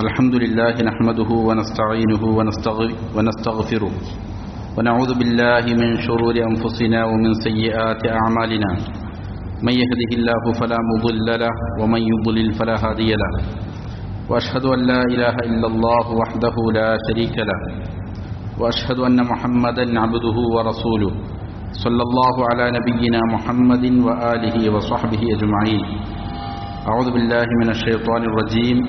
الحمد لله نحمده ونستعينه ونستغفره ونعوذ بالله من شرور أنفسنا ومن سيئات أعمالنا من يهده الله فلا مضل له ومن يضلل فلا هادي له وأشهد أن لا إله إلا الله وحده لا شريك له وأشهد أن محمدا عبده ورسوله صلى الله على نبينا محمد وآله وصحبه أجمعين. أعوذ بالله من الشيطان الرجيم.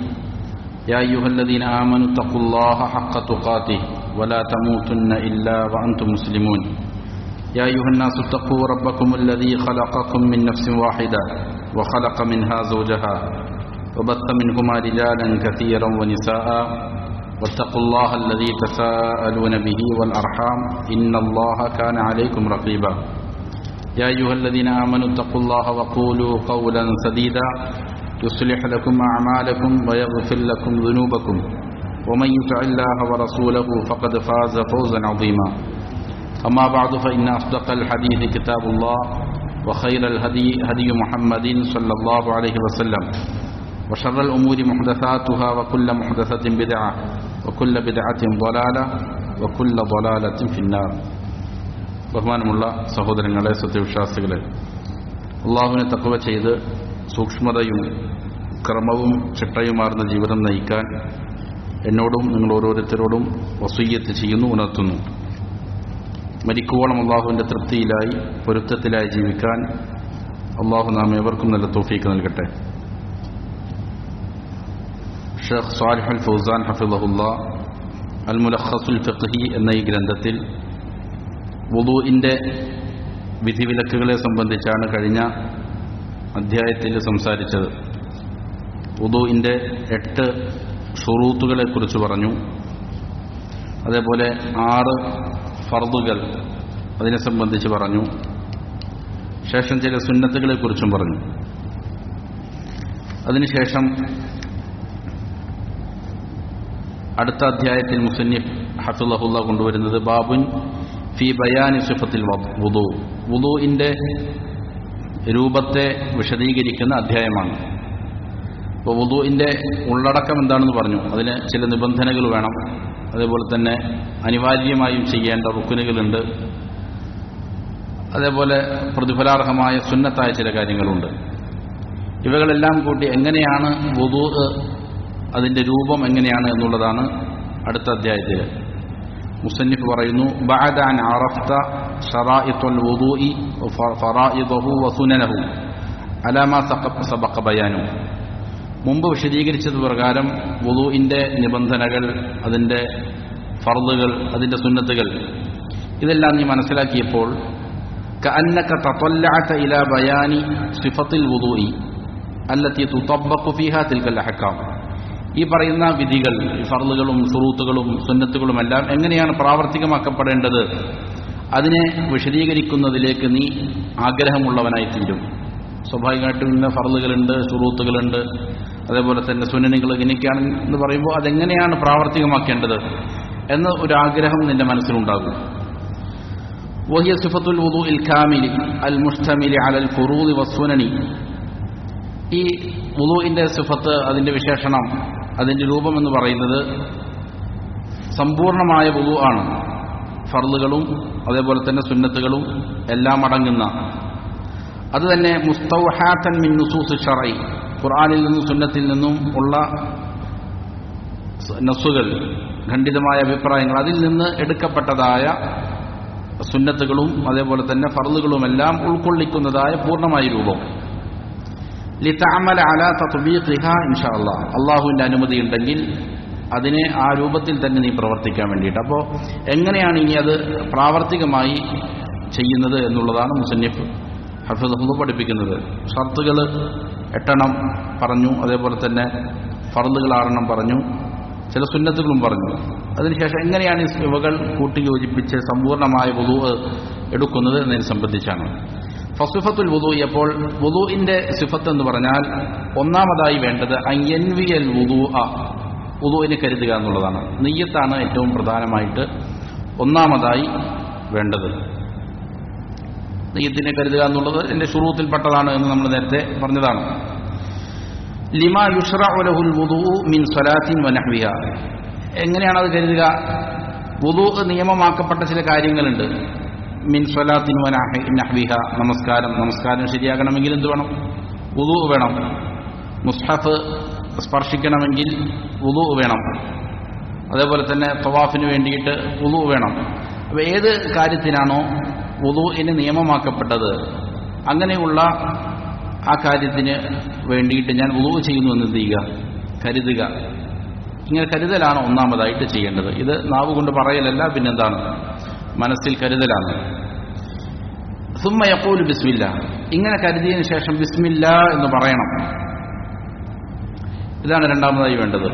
يا أيها الذين آمنوا اتقوا الله حق تقاته ولا تموتن إلا وأنتم مسلمون. يا أيها الناس اتقوا ربكم الذي خلقكم من نفس واحدة وخلق منها زوجها وبث منهما رجالا كثيرا ونساء واتقوا الله الذي تساءلون به والأرحام إن الله كان عليكم رقيبا. يا أيها الذين آمنوا اتقوا الله وقولوا قولا سديدا يصلح لكم أعمالكم ويغفر لكم ذنوبكم ومن يطع الله ورسوله فقد فاز فوزا عظيما. أما بعد فإن أصدق الحديث كتاب الله وخير الهدي هدي محمد صلى الله عليه وسلم وشر الأمور محدثاتها وكل محدثة بدعة وكل بدعة ضلالة وكل ضلالة في النار. ബഹുമാനമുള്ള സഹോദരങ്ങളെ, സത്യവിശ്വാസികളെ, അള്ളാഹുവിനെ തഖ്വ ചെയ്ത് സൂക്ഷ്മതയും ക്രമവും ചിട്ടയുമാർന്ന ജീവിതം നയിക്കാൻ എന്നോടും നിങ്ങൾ ഓരോരുത്തരോടും വസിയ്യത്ത് ചെയ്യുന്നു, ഉണർത്തുന്നു. മരിക്കുവോളം അള്ളാഹുവിൻ്റെ തൃപ്തിയിലായി പൊരുത്തത്തിലായി ജീവിക്കാൻ അള്ളാഹു നാം ഏവർക്കും നല്ല തൗഫീഖ് നൽകട്ടെ. ഷെയ്ഖ് സാലിഹ് അൽ ഫൗസാൻ ഹഫിളഹുല്ലാ അൽ മുലഖസുൽ ഫിഖ്ഹി എന്ന ഈ ഗ്രന്ഥത്തിൽ വുളൂഇൻ്റെ വിധിവിലക്കുകളെ സംബന്ധിച്ചാണ് കഴിഞ്ഞ അധ്യായത്തിൽ സംസാരിച്ചത്. വുളൂഇൻ്റെ 8 ഷുറൂത്തുകളെക്കുറിച്ച് പറഞ്ഞു. അതേപോലെ 6 ഫർദുകൾ അതിനെ സംബന്ധിച്ച് പറഞ്ഞു. ശേഷം ചില സുന്നത്തുകളെക്കുറിച്ചും പറഞ്ഞു. അതിനുശേഷം അടുത്ത അധ്യായത്തിൽ മുസന്നിഫ് ഹഫിളഹുല്ല കൊണ്ടുവരുന്നത് ബാബുൻ ഫി ബയാനി സിഫത്തിൽ വുളൂ, വുളൂഇൻ്റെ രൂപത്തെ വിശദീകരിക്കുന്ന അധ്യായമാണ്. അപ്പോൾ വുളൂഇൻ്റെ ഉള്ളടക്കം എന്താണെന്ന് പറഞ്ഞു. അതിന് ചില നിബന്ധനകൾ വേണം. അതേപോലെ തന്നെ അനിവാര്യമായും ചെയ്യേണ്ട റുക്നുകളുണ്ട്. അതേപോലെ പ്രതിഫലാർഹമായ സുന്നത്തായ ചില കാര്യങ്ങളുണ്ട്. ഇവകളെല്ലാം കൂട്ടി എങ്ങനെയാണ് വുളൂ, അതിൻ്റെ രൂപം എങ്ങനെയാണ് എന്നുള്ളതാണ് അടുത്ത അധ്യായത്തിൽ. മുസന്നിഫ് പറയുന്നു, ബഅദ അൻ അറഫ്ത ശറാഇത്തുൽ വുദൂഇ ഫറായിദഹു വസുനനഹു അലാ മാ സബഖ ബയാനു. മുമ്പ് വിശദീകരിച്ചത് പ്രകാരം വുദൂഇൻ്റെ നിബന്ധനകൾ, അതിൻ്റെ ഫർളുകൾ, അതിൻ്റെ സുന്നത്തുകൾ, ഇതെല്ലാം നീ മനസ്സിലാക്കിയപ്പോൾ കഅന്നക തതല്ലഅത ഇലാ ബയാനി സിഫത്തിൽ വുദൂഇ അല്ലതി തുതബ്ബഖു ഫീഹാ തിൽകൽ അഹ്കാം. ഈ പറയുന്ന വിധികൾ, ഫർളുകളും ഷുറൂത്തുകളും സുന്നത്തുകളുമെല്ലാം എങ്ങനെയാണ് പ്രാവർത്തികമാക്കപ്പെടേണ്ടത്, അതിനെ വിശദീകരിക്കുന്നതിലേക്ക് നീ ആഗ്രഹമുള്ളവനായി തീരും. സ്വാഭാവികമായിട്ടും ഇന്ന ഫർളുകളുണ്ട്, ഷുറൂത്തുകളുണ്ട്, അതേപോലെ തന്നെ സുന്നത്തുകൾ ഇങ്ങനെയൊക്കെയാണ് എന്ന് പറയുമ്പോൾ അതെങ്ങനെയാണ് പ്രാവർത്തികമാക്കേണ്ടത് എന്ന ഒരു ആഗ്രഹം നിന്റെ മനസ്സിലുണ്ടാകും. വഹിയ സിഫത്തുൽ വുദൂഇൽ കാമിലി അൽ മുസ്തമിലി അലൽ ഫുറൂദി വസ്സുനനി. ഈ വുദൂഇന്റെ സിഫത്ത്, അതിന്റെ വിശേഷണം, അതിന്റെ രൂപം എന്ന് പറയുന്നത് സമ്പൂർണമായ വുദൂ ആണ്. ഫർളുകളും അതേപോലെ തന്നെ സുന്നത്തുകളും എല്ലാം അടങ്ങുന്ന, അത് തന്നെ മുസ്തൗഹാത്തൻ മിൻ നുസൂസ് ശർഈ, ഖുർആനിൽ നിന്നും സുന്നത്തിൽ നിന്നും ഉള്ള നസ്സുകൾ, ഖണ്ഡിതമായ അഭിപ്രായങ്ങൾ, അതിൽ നിന്ന് എടുക്കപ്പെട്ടതായ സുന്നത്തുകളും അതേപോലെ തന്നെ ഫർളുകളുമെല്ലാം ഉൾക്കൊള്ളിക്കുന്നതായ പൂർണ്ണമായ രൂപം. ലിതഅമല അലാ തത്ബീഖിഹാ ഇൻഷാ അല്ലാഹ്, അല്ലാഹുവിന്റെ അനുമതി ഉണ്ടെങ്കിൽ അതിനെ ആ രൂപത്തിൽ തന്നെ നീ പ്രവർത്തിക്കാൻ വേണ്ടിയിട്ട്. അപ്പോൾ എങ്ങനെയാണ് ഇനി അത് പ്രാവർത്തികമായി ചെയ്യുന്നത് എന്നുള്ളതാണ് മുസന്നിഫ് ഹഫിളഹുല്ലാ പഠിപ്പിക്കുന്നത്. ഷർത്തുകൾ 8 പറഞ്ഞു, അതേപോലെ തന്നെ ഫർളുകൾ 6 പറഞ്ഞു, ചില സുന്നത്തുകളും പറഞ്ഞു. അതിനുശേഷം എങ്ങനെയാണ് ഇവകൾ കൂട്ടിയോജിപ്പിച്ച് സമ്പൂർണമായ വുദൂ എടുക്കുന്നത് എന്നതിനെ സംബന്ധിച്ചാണ്. ഫസിഫത്തുൽ വുദൂ. അപ്പോൾ വുദൂഇന്റെ സിഫത്ത് എന്ന് പറഞ്ഞാൽ ഒന്നാമതായി വേണ്ടത് അയൻവിയൽ വുദൂഅ, വുദൂഇനെ കരുതുക എന്നുള്ളതാണ്. നിയ്യത്താണ് ഏറ്റവും പ്രധാനമായിട്ട് ഒന്നാമതായി വേണ്ടത്. നെയ്യത്തിനെ കരുതുക എന്നുള്ളത് എൻ്റെ ശുറൂത്തിൽപ്പെട്ടതാണ് എന്ന് നമ്മൾ നേരത്തെ പറഞ്ഞതാണ്. ലിമാ യുഷ്റഉ ലഹുൽ വുദൂഉ മിൻ സ്വലാത്തിൻ വനഹ്വിഹ. എങ്ങനെയാണത് കരുതുക? വുദൂ നിയമമാക്കപ്പെട്ട ചില കാര്യങ്ങളുണ്ട്. മിൻ സ്വലാത്തിൻ വനഹ്വിഹ, നമസ്കാരം ശരിയാകണമെങ്കിൽ എന്ത് വേണം? വുദൂ വേണം. മുസ്ഹഫ് സ്പർശിക്കണമെങ്കിൽ വുദൂ വേണം. അതേപോലെ തന്നെ തവാഫിന് വേണ്ടിയിട്ട് വുദൂ വേണം. അപ്പോൾ ഏത് കാര്യത്തിനാണോ വുദൂഇന് നിയമമാക്കപ്പെട്ടത് അങ്ങനെയുള്ള ആ കാര്യത്തിന് വേണ്ടിയിട്ട് ഞാൻ വുദൂ ചെയ്യുന്നു എന്ന് എന്ത് ചെയ്യുക? കരുതുക. ഇങ്ങനെ കരുതലാണ് ഒന്നാമതായിട്ട് ചെയ്യേണ്ടത്. ഇത് നാവ് കൊണ്ട് പറയലല്ല, പിന്നെന്താണ്? മനസ്സിൽ കരുതലാണ്. സുമ്മ യഖൂലു ബിസ്മില്ലാ, ഇങ്ങനെ കരുതിയതിനു ശേഷം ബിസ്മില്ലാ എന്ന് പറയണം. ഇതാണ് രണ്ടാമതായി വേണ്ടത്.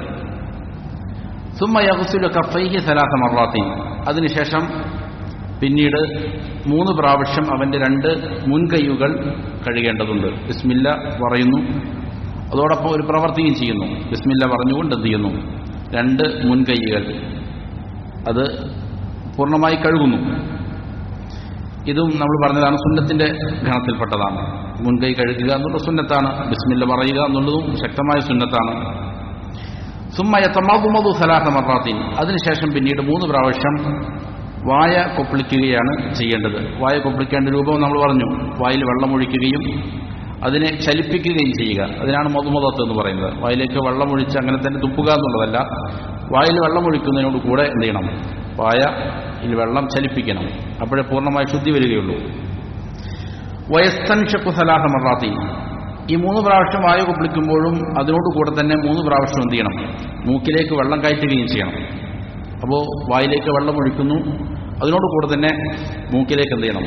സുമ്മ യഗ്സിലു കഫൈഹി സലാസ മർറാത്തിൻ, അതിനുശേഷം പിന്നീട് 3 പ്രാവശ്യം അവന്റെ 2 മുൻകൈകൾ കഴുകേണ്ടതുണ്ട്. ബിസ്മില്ല പറയുന്നു, അതോടൊപ്പം ഒരു പ്രവർത്തിയും ചെയ്യുന്നു. ബിസ്മില്ല പറഞ്ഞുകൊണ്ട് എന്ത് ചെയ്യുന്നു? 2 മുൻകൈകൾ അത് പൂർണ്ണമായി കഴുകുന്നു. ഇതും നമ്മൾ പറഞ്ഞതാണ്, സുന്നത്തിന്റെ ഗണത്തിൽപ്പെട്ടതാണ്. മുൻകൈ കഴുകുക എന്നുള്ള സുന്നത്താണ്. ബിസ്മില്ല പറയുക എന്നുള്ളതും ശക്തമായ സുന്നത്താണ്. സുമ്മ യതമദ്മദു സലാസ മർറാത്തിൻ, അതിനുശേഷം പിന്നീട് 3 പ്രാവശ്യം വായ കൊപ്പിളിക്കുകയാണ് ചെയ്യേണ്ടത്. വായ കൊപ്പിളിക്കേണ്ട രൂപം നമ്മൾ പറഞ്ഞു. വായിൽ വെള്ളമൊഴിക്കുകയും അതിനെ ചലിപ്പിക്കുകയും ചെയ്യുക. അതിനാണ് മദ്മദത്ത് എന്ന് പറയുന്നത്. വായിലേക്ക് വെള്ളമൊഴിച്ച് അങ്ങനെ തന്നെ തുപ്പുക എന്നുള്ളതല്ല. വായിൽ വെള്ളമൊഴിക്കുന്നതിനോട് കൂടെ എന്ത് ചെയ്യണം? വായയിൽ വെള്ളം ചലിപ്പിക്കണം. അപ്പോഴേ പൂർണ്ണമായി ശുദ്ധി വരികയുള്ളൂ. വയസ്തൻഷഖു സലാസ മർറാത്തിൻ, ഈ 3 പ്രാവശ്യം വായ കൊപ്പിളിക്കുമ്പോഴും അതിനോട് കൂടെ തന്നെ 3 പ്രാവശ്യം എന്ത് ചെയ്യണം? മൂക്കിലേക്ക് വെള്ളം കയറ്റുകയും ചെയ്യണം. അപ്പോൾ വായിലേക്ക് വെള്ളം ഒഴിക്കുന്നു, അതിനോട് കൂടെ തന്നെ മൂക്കിലേക്ക് എന്ത് ചെയ്യണം?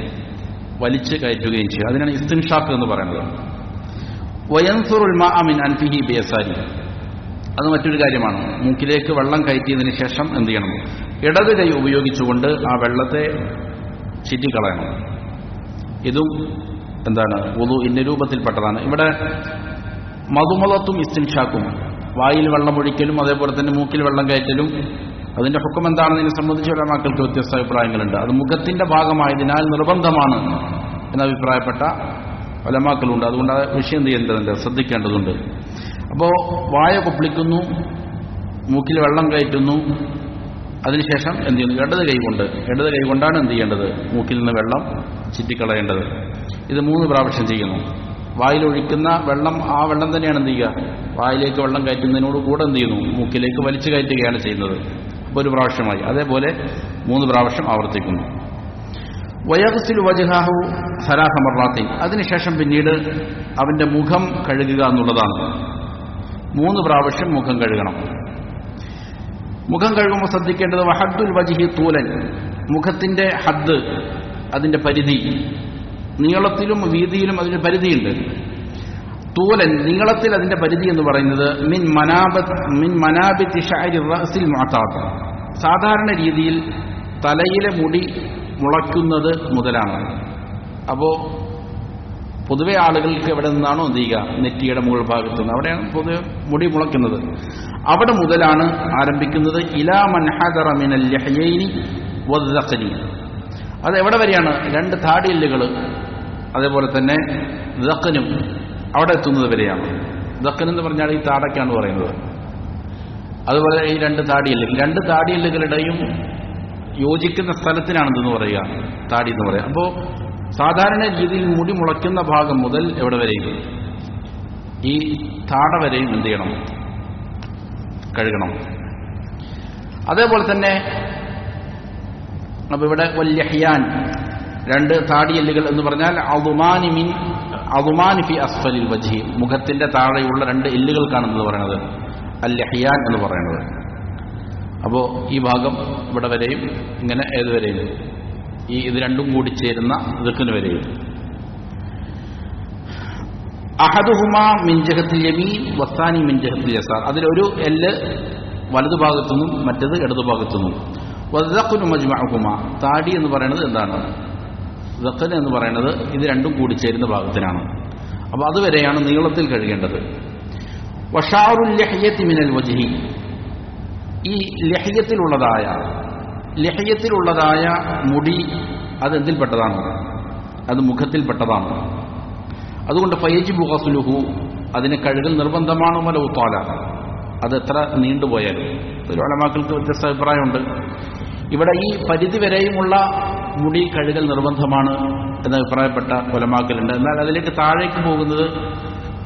വലിച്ച് കയറ്റുകയും ചെയ്യും. അതിനാണ് ഇസ്തിൻഷാഖ് എന്ന് പറയുന്നത്. വയൻസുറുൽ മാഅ മിൻ അൻഫിഹി ബിയസാരി, അത് മറ്റൊരു കാര്യമാണ്. മൂക്കിലേക്ക് വെള്ളം കയറ്റിയതിന് ശേഷം എന്ത് ചെയ്യണം? ഇടത് കൈ ഉപയോഗിച്ചുകൊണ്ട് ആ വെള്ളത്തെ ചിറ്റിക്കളയണം. ഇതും എന്താണ്? വുദൂഇന്റെ രൂപത്തിൽപ്പെട്ടതാണ്. ഇവിടെ മദ്മദത്തും ഇസ്തിൻഷാഖും, വായിൽ വെള്ളമൊഴിക്കലും അതേപോലെ തന്നെ മൂക്കിൽ വെള്ളം കയറ്റലും, അതിന്റെ ഹുക്കം എന്താണെന്നതിനെ സംബന്ധിച്ച് ഉലമാക്കൾക്ക് വ്യത്യസ്ത അഭിപ്രായങ്ങളുണ്ട്. അത് മുഖത്തിന്റെ ഭാഗമായതിനാൽ നിർബന്ധമാണ് എന്ന അഭിപ്രായപ്പെട്ട ഉലമാക്കളുണ്ട്. അതുകൊണ്ട് ആ വിഷയം എന്ത് ചെയ്യേണ്ടതുണ്ട്? ശ്രദ്ധിക്കേണ്ടതുണ്ട്. അപ്പോൾ വായ കൊപ്പിളിക്കുന്നു, മൂക്കിൽ വെള്ളം കയറ്റുന്നു, അതിനുശേഷം എന്ത് ചെയ്യുന്നു? ഇടത് കൈ കൊണ്ടാണ് എന്ത് ചെയ്യേണ്ടത്? മൂക്കിൽ നിന്ന് വെള്ളം ചിറ്റിക്കളയേണ്ടത്. ഇത് 3 പ്രാവശ്യം ചെയ്യുന്നു. വായിലൊഴിക്കുന്ന വെള്ളം ആ വെള്ളം തന്നെയാണ് എന്ത് ചെയ്യുക? വായിലേക്ക് വെള്ളം കയറ്റുന്നതിനോട് കൂടെ എന്ത് ചെയ്യുന്നു? മൂക്കിലേക്ക് വലിച്ചു കയറ്റുകയാണ് ചെയ്യുന്നത്. അപ്പോൾ 1 പ്രാവശ്യമായി. അതേപോലെ 3 പ്രാവശ്യം ആവർത്തിക്കുന്നു. വയഗ്സിലു വജ്ഹഹു സലാസ മർറാത്തിൻ, അതിനുശേഷം പിന്നീട് അവന്റെ മുഖം കഴുകുക എന്നുള്ളതാണ്. 3 പ്രാവശ്യം മുഖം കഴുകണം. മുഖം കഴുകുമ്പോൾ ശ്രദ്ധിക്കേണ്ടത് വഹദ്ദുൽ വജ്ഹി തൂലൻ, മുഖത്തിന്റെ ഹദ്ദ്, അതിന്റെ പരിധി, നീളത്തിലും വീതിയിലും അതിന് പരിധിയുണ്ട്. തൂലൻ, നീളത്തിൽ അതിന്റെ പരിധി എന്ന് പറയുന്നത് മിൻ മനാബിത്തി ശഅരി റഅസിൽ മുഅതാദ്, സാധാരണ രീതിയിൽ തലയിലെ മുടി മുളയ്ക്കുന്നത് മുതലാണ്. അപ്പോൾ പൊതുവെ ആളുകൾക്ക് എവിടെ നിന്നാണോ എന്ത് ചെയ്യുക? നെറ്റിയുടെ മുകൾ ഭാഗത്തു നിന്ന്, അവിടെയാണ് പൊതുവെ മുടി മുളയ്ക്കുന്നത്. അവിടെ മുതലാണ് ആരംഭിക്കുന്നത്. ഇലാ മൻ ഹദറ മിനൽ ലഹ്യൈനി വദ്ദഖനി, അത് എവിടെ വരെയാണ്? 2 താടിയെല്ലുകൾ അതേപോലെ തന്നെ ദഖനും അവിടെ എത്തുന്നത് വരെയാണ്. ദഖൻ എന്ന് പറഞ്ഞാൽ ഈ താടക്കാണ് പറയുന്നത്. അതുപോലെ ഈ 2 താടിയെല്ലുകളുടെയും യോജിക്കുന്ന സ്ഥലത്തിനാണെന്ന് പറയുക താടി എന്ന് പറയുക. അപ്പോൾ സാധാരണ രീതിയിൽ മുടി മുളയ്ക്കുന്ന ഭാഗം മുതൽ എവിടെ വരെയും ഈ താട വരെയും എന്ത് ചെയ്യണം? കഴുകണം. അതേപോലെ തന്നെ അപ്പോൾ ഇവിടെ വല്യഹ്യാൻ, 2 താടിയെല്ലുകൾ എന്ന് പറഞ്ഞാൽ അദുമാനി ഫി അസ്ഫലിൽ വജ്ഹി, മുഖത്തിന്റെ താഴെയുള്ള 2 എല്ലുകൾക്കാണെന്ന് പറയുന്നത് അല്യഹ്യാൻ എന്ന് പറയുന്നത്. അപ്പോൾ ഈ ഭാഗം ഇവിടെ വരെയും ഇങ്ങനെ ഏതുവരെയും ഇത് 2 കൂടി ചേരുന്ന ദഖ്ന് വരെയും. അഹദുഹുമാ മിൻ ജഹത്തിൽ യമീൻ വസാനി മിൻ ജഹത്തിൽ യസാർ, അതിലൊരു എല്ല് വലതുഭാഗത്തുനിന്നും മറ്റത് ഇടതുഭാഗത്തുനിന്നും. വദ്ദഖ്നു മജ്മഉഹുമാ, താടി എന്ന് പറയുന്നത് എന്താണ്? ദഖ്ൻ എന്ന് പറയുന്നത് ഇത് 2 കൂടി ചേരുന്ന ഭാഗത്തിനാണ്. അപ്പോൾ അതുവരെയാണ് നീളത്തിൽ കഴുകേണ്ടത്. വശഅറുൽ ലഹ്യത്തി മിനൽ വജ്ഹി, ഈ ലഹ്യത്തിലുള്ളതായ മുടി അതെന്തിൽപ്പെട്ടതാണ്? അത് മുഖത്തിൽപ്പെട്ടതാണ്. അതുകൊണ്ട് ഫയജിബു ഗസ്ലുഹു, അതിന് കഴുകൽ നിർബന്ധമാണ് വലൗ ത്വാല, അത് എത്ര നീണ്ടുപോയാലും. ഒരു ഉലമാക്കൾക്ക് വ്യത്യസ്ത അഭിപ്രായമുണ്ട്. ഇവിടെ ഈ പരിധി വരെയുമുള്ള മുടി കഴുകൽ നിർബന്ധമാണ് എന്ന് അഭിപ്രായപ്പെട്ട ഉലമാക്കലുണ്ട്. എന്നാൽ അതിലേക്ക് താഴേക്ക് പോകുന്നത്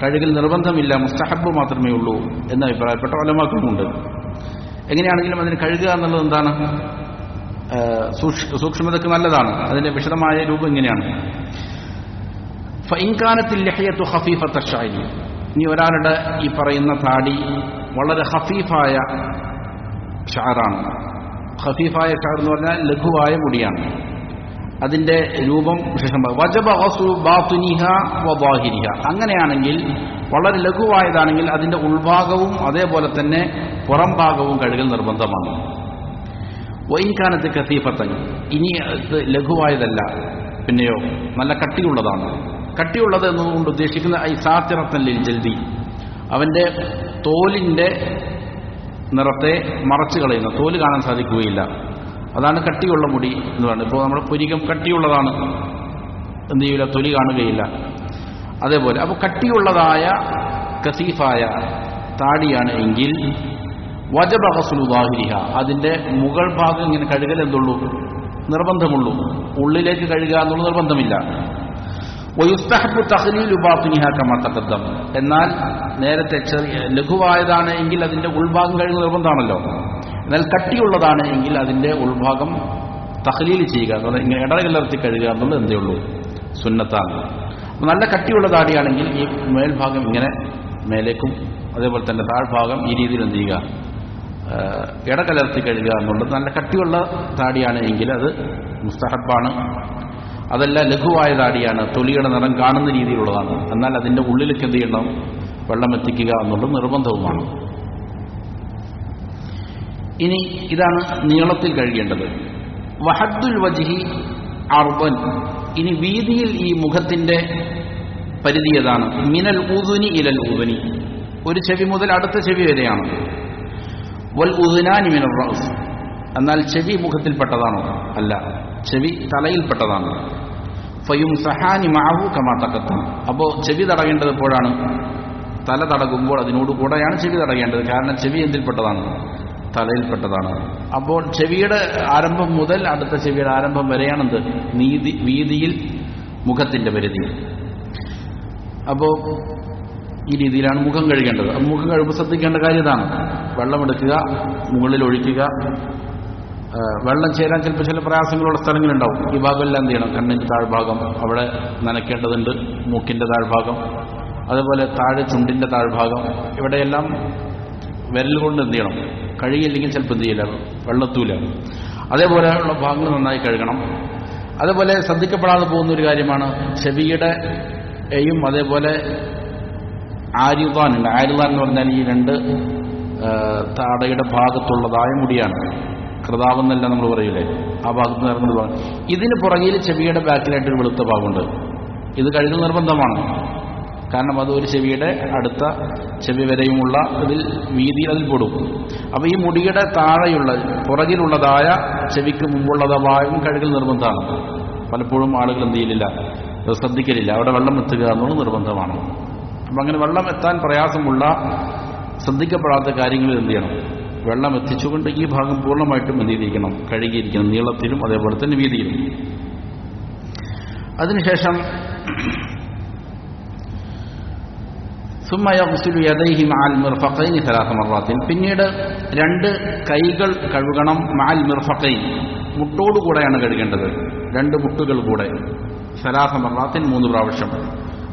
കഴുകൽ നിർബന്ധമില്ല, മുസ്തഹബ് മാത്രമേ ഉള്ളൂ എന്ന് അഭിപ്രായപ്പെട്ട ഉലമാക്കളുമുണ്ട്. എങ്ങനെയാണെങ്കിലും അതിന് കഴുകുക എന്നുള്ളത് എന്താണ്, സൂക്ഷ്മതയ്ക്ക് നല്ലതാണ്. അതിന്റെ വിശദമായ രൂപം ഇങ്ങനെയാണ്: ഫഇൻ കാനത്തിൽ ലഹ്യത്തു ഖഫീഫത്ത അശ്ശഅരി, ഇനി ഒരാളുടെ ഈ പറയുന്ന താടി വളരെ ഖഫീഫായ ഷഅറാണ്. ഖഫീഫായ ഷഅർ എന്ന് പറഞ്ഞാൽ ലഘുവായ മുടിയാണ്. അതിന്റെ രൂപം വിശേഷമാണ് വജബ ഗസ്ലു ബാത്തിനിഹ വദാഹിരിഹ. അങ്ങനെയാണെങ്കിൽ, വളരെ ലഘുവായതാണെങ്കിൽ അതിന്റെ ഉൾഭാഗവും അതേപോലെ തന്നെ പുറം ഭാഗവും കഴുകൽ നിർബന്ധമാണ്. വഇൻ കാനത്ത് കസീഫത്തൻ, ഇനി ലഘുവായതല്ല, പിന്നെയോ നല്ല കട്ടിയുള്ളതാണ്. കട്ടിയുള്ളത് എന്നതുകൊണ്ട് ഉദ്ദേശിക്കുന്ന ഐ സാത്തിറത്തൻ ലിൽ ജൽദി, അവന്റെ തോലിന്റെ നിറത്തെ മറച്ചു കളയുന്ന, തോല് കാണാൻ സാധിക്കുകയില്ല, അതാണ് കട്ടിയുള്ള മുടി എന്ന് പറയുന്നത്. ഇപ്പോൾ നമ്മുടെ പുരികം കട്ടിയുള്ളതാണ്, എന്ത് ചെയ്യില്ല, തൊലി കാണുകയില്ല. അതേപോലെ അപ്പോൾ കട്ടിയുള്ളതായ കസീഫായ താടിയാണ് എങ്കിൽ വജബ ഗസ്ലു ദാഹിരിഹ, അതിന്റെ മുകൾ ഭാഗം ഇങ്ങനെ കഴുകൽ എന്തുള്ളൂ, നിർബന്ധമുള്ളൂ. ഉള്ളിലേക്ക് കഴുകുക എന്നുള്ള നിർബന്ധമില്ല. വയുസ്തഹബ്ബു തഖ്ലീലു ബാത്തിനിഹ കമാ തഖദ്ദം, എന്നാൽ നേരത്തെ ലഘുവായതാണ് എങ്കിൽ അതിന്റെ ഉൾഭാഗം കഴുകുക നിർബന്ധമാണല്ലോ. എന്നാൽ കട്ടിയുള്ളതാണ് എങ്കിൽ അതിന്റെ ഉൾഭാഗം തഖ്ലീൽ ചെയ്യുക, ഇങ്ങനെ ഇടകലർത്തി കഴുകുക എന്നുള്ളത് എന്തേ ഉള്ളൂ, സുന്നത്താണ്. നല്ല കട്ടിയുള്ള താടിയാണെങ്കിൽ ഈ മേൽഭാഗം ഇങ്ങനെ മേലേക്കും അതേപോലെ തന്നെ താഴ്ഭാഗം ഈ രീതിയിൽ എന്ത് ചെയ്യുക, ഇടകലർത്തി കഴുകുക എന്നുള്ളത്. നല്ല കട്ടിയുള്ള താടിയാണ് എങ്കിൽ അത് മുസ്തഹബാണ്. അതല്ല ലഘുവായ താടിയാണ്, തൊലിയുടെ നിറം കാണുന്ന രീതിയിലുള്ളതാണ്, എന്നാൽ അതിന്റെ ഉള്ളിലേക്ക് എന്ത് ചെയ്യണം, വെള്ളം എത്തിക്കുക എന്നുള്ളത് നിർബന്ധവുമാണ്. ഇനി ഇതാണ് നീളത്തിൽ കഴുകേണ്ടത്. വഹദ്ദുൽ വജ്ഹി അർബൻ, ഇനി വീതിയിൽ ഈ മുഖത്തിന്റെ പരിധി ഏതാണ്? മിനൽ ഉദുനി ഇലൽ ഉദുനി, ഒരു ചെവി മുതൽ അടുത്ത ചെവി വരെയാണ്. വൽ ഉദുനാനി മിനൽ റഅസ്, എന്നാൽ ചെവി മുഖത്തിൽപ്പെട്ടതാണോ? അല്ല, ചെവി തലയിൽപ്പെട്ടതാണ്. ഫയുംസഹാനി മഅഹു കമാ തഖദ്ദം, അപ്പോൾ ചെവി തടകേണ്ടത് എപ്പോഴാണ്? തല തടകുമ്പോൾ അതിനോട് കൂടെയാണ് ചെവി തടകേണ്ടത്. കാരണം ചെവി എന്തിൽപ്പെട്ടതാണ്? തലയിൽപ്പെട്ടതാണ്. അപ്പോൾ ചെവിയുടെ ആരംഭം മുതൽ അടുത്ത ചെവിയുടെ ആരംഭം വരെയാണെന്ത്, വീതിയിൽ മുഖത്തിന്റെ പരിധി. അപ്പോൾ ഈ രീതിയിലാണ് മുഖം കഴുകേണ്ടത്. മുഖം കഴുകുമ്പോൾ ശ്രദ്ധിക്കേണ്ട കാര്യം ഇതാണ്: വെള്ളമെടുക്കുക, മുകളിൽ ഒഴിക്കുക. വെള്ളം ചേരാൻ ചിലപ്പോൾ ചില പ്രയാസങ്ങളുള്ള സ്ഥലങ്ങളുണ്ടാവും. ഈ ഭാഗമെല്ലാം എന്ത് ചെയ്യണം, കണ്ണിന്റെ താഴ്ഭാഗം അവിടെ നനയ്ക്കേണ്ടതുണ്ട്, മൂക്കിന്റെ താഴ്ഭാഗം, അതുപോലെ താഴെ ചുണ്ടിന്റെ താഴ്ഭാഗം, ഇവിടെയെല്ലാം വിരൽ കൊണ്ട് എന്ത് ചെയ്യണം, കഴുകിയില്ലെങ്കിൽ ചിലപ്പോൾ എന്ത് ചെയ്യില്ല, വെള്ളത്തൂല. അതേപോലെയുള്ള ഭാഗങ്ങൾ നന്നായി കഴുകണം. അതുപോലെ ശ്രദ്ധിക്കപ്പെടാതെ പോകുന്ന ഒരു കാര്യമാണ് ചെവിയുടെയും അതേപോലെ ആരിദാനുണ്ട്. ആരിദാൻ എന്ന് പറഞ്ഞാൽ ഈ രണ്ട് താടയുടെ ഭാഗത്തുള്ളതായ മുടിയാണ്. കൃതാവെന്നല്ല നമ്മൾ പറയൂലേ, ആ ഭാഗത്ത് നിറഞ്ഞത് ഭാഗം. ഇതിന് പുറകിൽ ചെവിയുടെ ബാക്കിലായിട്ടൊരു വെളുത്ത ഭാഗമുണ്ട്. ഇത് കഴുകൽ നിർബന്ധമാണ്. കാരണം അത് ഒരു ചെവിയുടെ അടുത്ത ചെവി വരെയുമുള്ള ഇതിൽ വീതിയിൽ അതിൽ പെടും. അപ്പോൾ ഈ മുടിയുടെ താഴെയുള്ള പുറകിലുള്ളതായ ചെവിക്ക് മുമ്പുള്ളത ഭാഗം കഴുകൽ നിർബന്ധമാണ്. പലപ്പോഴും ആളുകൾ എന്ത് ചെയ്യലില്ല, ശ്രദ്ധിക്കലില്ല. അവിടെ വെള്ളം എത്തുക എന്നുള്ളത് നിർബന്ധമാണ്. അപ്പം അങ്ങനെ വെള്ളം എത്താൻ പ്രയാസമുള്ള ശ്രദ്ധിക്കപ്പെടാത്ത കാര്യങ്ങളിൽ എന്ത് ചെയ്യണം, വെള്ളം എത്തിച്ചുകൊണ്ട് ഈ ഭാഗം പൂർണ്ണമായിട്ടും എന്ത് ചെയ്തിരിക്കണം, കഴുകിയിരിക്കണം, നീളത്തിലും അതേപോലെ തന്നെ വീതിയിലും. അതിനുശേഷം ثم يغسل يديه مع المرفقين 3 مرات, പിന്നീട് 2 കൈകൾ കഴുകണം. മഅൽ മിർഫഖൈൻ, മുട്ടോടുകൂടെയാണ് കഴുകേണ്ടത്, 2 മുട്ടുകൾ കൂടെ. 3 مرات 3 പ്രാവശ്യം.